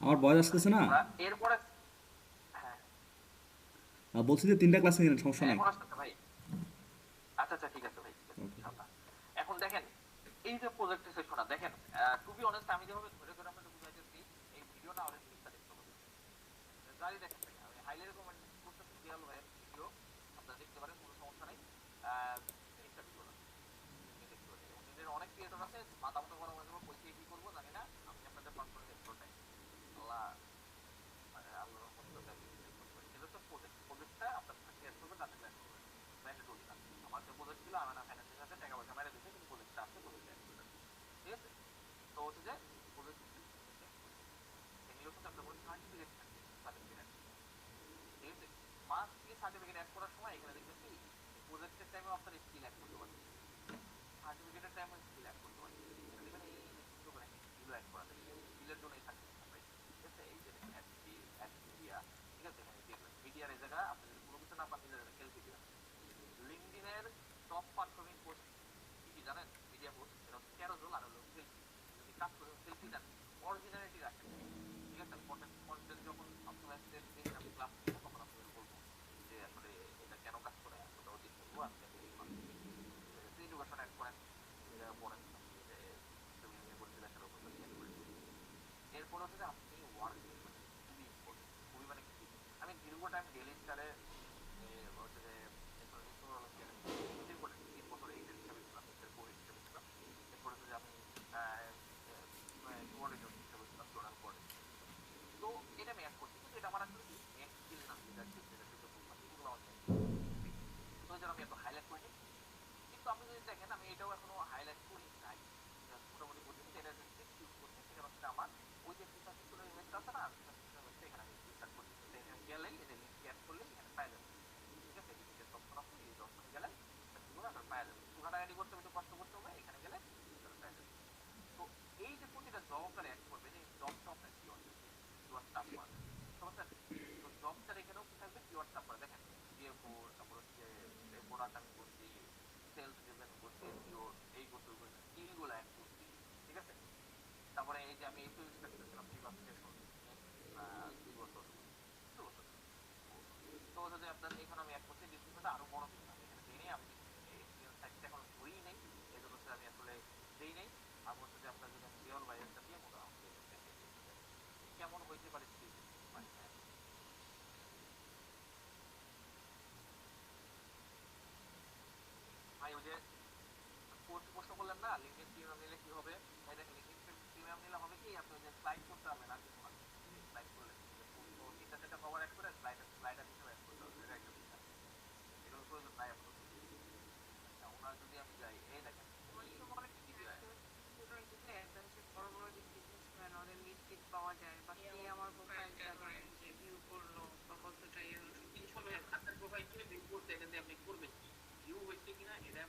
N: আমার ভয়েস আসতেছে না?
A: এরপরে হ্যাঁ
N: বলছি যে 3টা ক্লাস নিলেন, সমস্যা নাই।
A: এখন আসতেছে ভাই। আচ্ছা আচ্ছা ঠিক আছে ভাই, ঠিক আছে ইনশাআল্লাহ। এখন দেখেন এই যে প্রজেক্টের সেশনটা দেখেন, টু বি অনেস্ট আমি যেভাবে ধরে ধরে আপনাদের বুঝাইতেছি এই ভিডিওটা অনেক চিন্তা দেখতে হবে। জারি দেখেন ভাই, আমি হাইলি রেকমেন্ড করতেছি দিয়াল ভাইয়ের ভিডিও, আপনারা দেখতে পারেন, কোনো সমস্যা নাই। জিনিসটা ভিডিও না দেখতে পারেন, এবং নিজের অনেক ক্রিয়েটর আছে মাথা মতো করা হয়ে যাবো, কইতে কি করবো জানি না, আমি আপনাদের পাস করে হেল্প করতে আল্লাহ আল্লাহর রহমত করে এটা তো প্রজেক্টটা আপনার শেয়ার করবেন, তাতে প্ল্যান করবেন ম্যান্ডেটরি না। আমার যে প্রজেক্ট ছিল আমি না ফাইন্যান্সের সাথে টাকা পয়সা মেরে দিতে, কিন্তু প্রজেক্টটা আসছে, প্রজেক্ট ঠিক আছে। তো হচ্ছে যে প্রজেক্ট এগুলো হচ্ছে আপনার কোনো সার্টিফিকেট থাকবে, সার্টিফিকেট ঠিক আছে। মাস দিয়ে সার্টিফিকেট অ্যাড করার সময় এখানে দেখবেন কি প্রজেক্টের টাইমে আপনার স্কিল অ্যাড করতে পারবেন, সার্টিফিকেটের টাইমে স্কিল অ্যাড করতে পারবেন। এখানে দেখবেন এই সুন্দর করে স্কিল অ্যাড করা যায়, স্কিলের জন্য এই সার্টিফিকেট আমরা ঠিক আছে। এই যে দেখেন মিডিয়া, ঠিক আছে, এখানে মিডিয়ার এই জায়গা আপনি যদি কোনো কিছু না পান নিজের সেলফি দিবেন। লিঙ্কডইনের টপ পারফর্মিং পোস্ট কি কি জানেন? মিডিয়া পোস্ট, এটা হচ্ছে ক্যারোজল আর হলো সেলফি। যদি কাজ করে সেলফি দেন, অরিজিনালিটি রাখেন, ঠিক আছে। কন্টেন্ট যখন সবসময় আমি ক্লাস নিব তখন আপনাদের বলবো যে আসলে এটা কেন কাজ করে, ওটাও দেখে নেবো, আপনি এডুকেশন অ্যাড করেন, এটা পড়েন, এরপর হচ্ছে যে আপনি ওয়ার্ক খুবই ইম্পর্টেন্ট, খুবই মানে কি আমি দীর্ঘ টাইম ডেলি স্টারে হচ্ছে যে দীর্ঘ 3 বছর এই হিসাবে ছিলাম, কোভিড হিসাবে ছিলাম। এরপর হচ্ছে যে আমি কোঅর্ডিনেটর হিসাবে ছিলাম জোনাল কোঅর্ডিনেটর। তো এটা আমি অ্যাড করছি, কিন্তু এটা আমার আসলে কি মেন স্কিল না, যেটা বললাম এগুলো আমার তো যেন আমি এত হাইলাইট করিনি। কিন্তু আপনি যদি দেখেন আমি এটাও এখনো হাইলাইট করি নাই, মোটামুটি বলছি এটা ইউজ করছি, সেটা হচ্ছে আমার ওই যে ফিচারগুলো ইমেজটা আছে না, ফিচারগুলো এখানে আমি স্টার্ট করছি, এখানে গেলেই এটা লিঙ্ক অ্যাড করলে এখানে পাওয়া যাবে, ঠিক আছে। লিঙ্কের অপশন আছে, এই অপশনে গেলে আপনারা পাওয়া যাবে, পুরোটা রেডি করতে একটু কষ্ট করতে হবে, এখানে গেলে পাওয়া যাবে। তো এই যে প্রতিটা জব আপনারা অ্যাড করবেন, এই জবটা আপনার কিওয়ার্ড টাপ করা যাবে, সমস্যা নেই। তো জবটার এখানেও কি থাকবে, কিওয়ার্ড টাপ করা, দেখেন CFO, তারপর হচ্ছে প্রোডাক্ট আমি করছি, সেলস ড্রিভেন করছি, SEO এই করতে স্কিলগুলো অ্যাড করছি, ঠিক আছে। তারপরে এই যে আমি এই সুইচটা করেছিলাম 3 বছর 2 বছর 2 বছর। তো হচ্ছে যে আপনার এখানে আমি অ্যাড করছি, ডিসক্রিপশনটা আরো বড় দিন আমি এখানে দিই নেই, আমি এক্সপিরিয়েন্স সাইটটা এখন ধরেই নেই, এই জন্য হচ্ছে আমি আসলে দিই নেই। আমি হচ্ছে যে আপনার যদি আমি রিয়ল বাইরেরটা দিয়ে মোটামুটি কেমন হইতে পারে স্কিল, মানে লিঙ্কডিন প্রিমিয়াম নিলে কি হবে, এই দেখেন লিঙ্কডিন প্রিমিয়াম নিলে হবে কি আপনি যে স্লাইড করতে হবে না কিছু না, স্লাইড করলে তিনটা চারটা কভার অ্যাড করে স্লাইডার হিসেবে অ্যাড করতে হবে, এটা একটা বিষয়, এগুলো প্রয়োজন নাই আপনার। আচ্ছা ওনার যদি আমি যাই, এই দেখেন অনেক ইজি হয়।
F: বড় বড় যে বিজনেসম্যান ওদের লিড টিড পাওয়া যায় বা কে আমার প্রোফাইলটা ভিউ করলো বা কতটা ইয়ে হলো
A: আপনার প্রোফাইল ভিউ করতে এখানে আপনি করবেন ভিউ হয়েছে কিনা এটা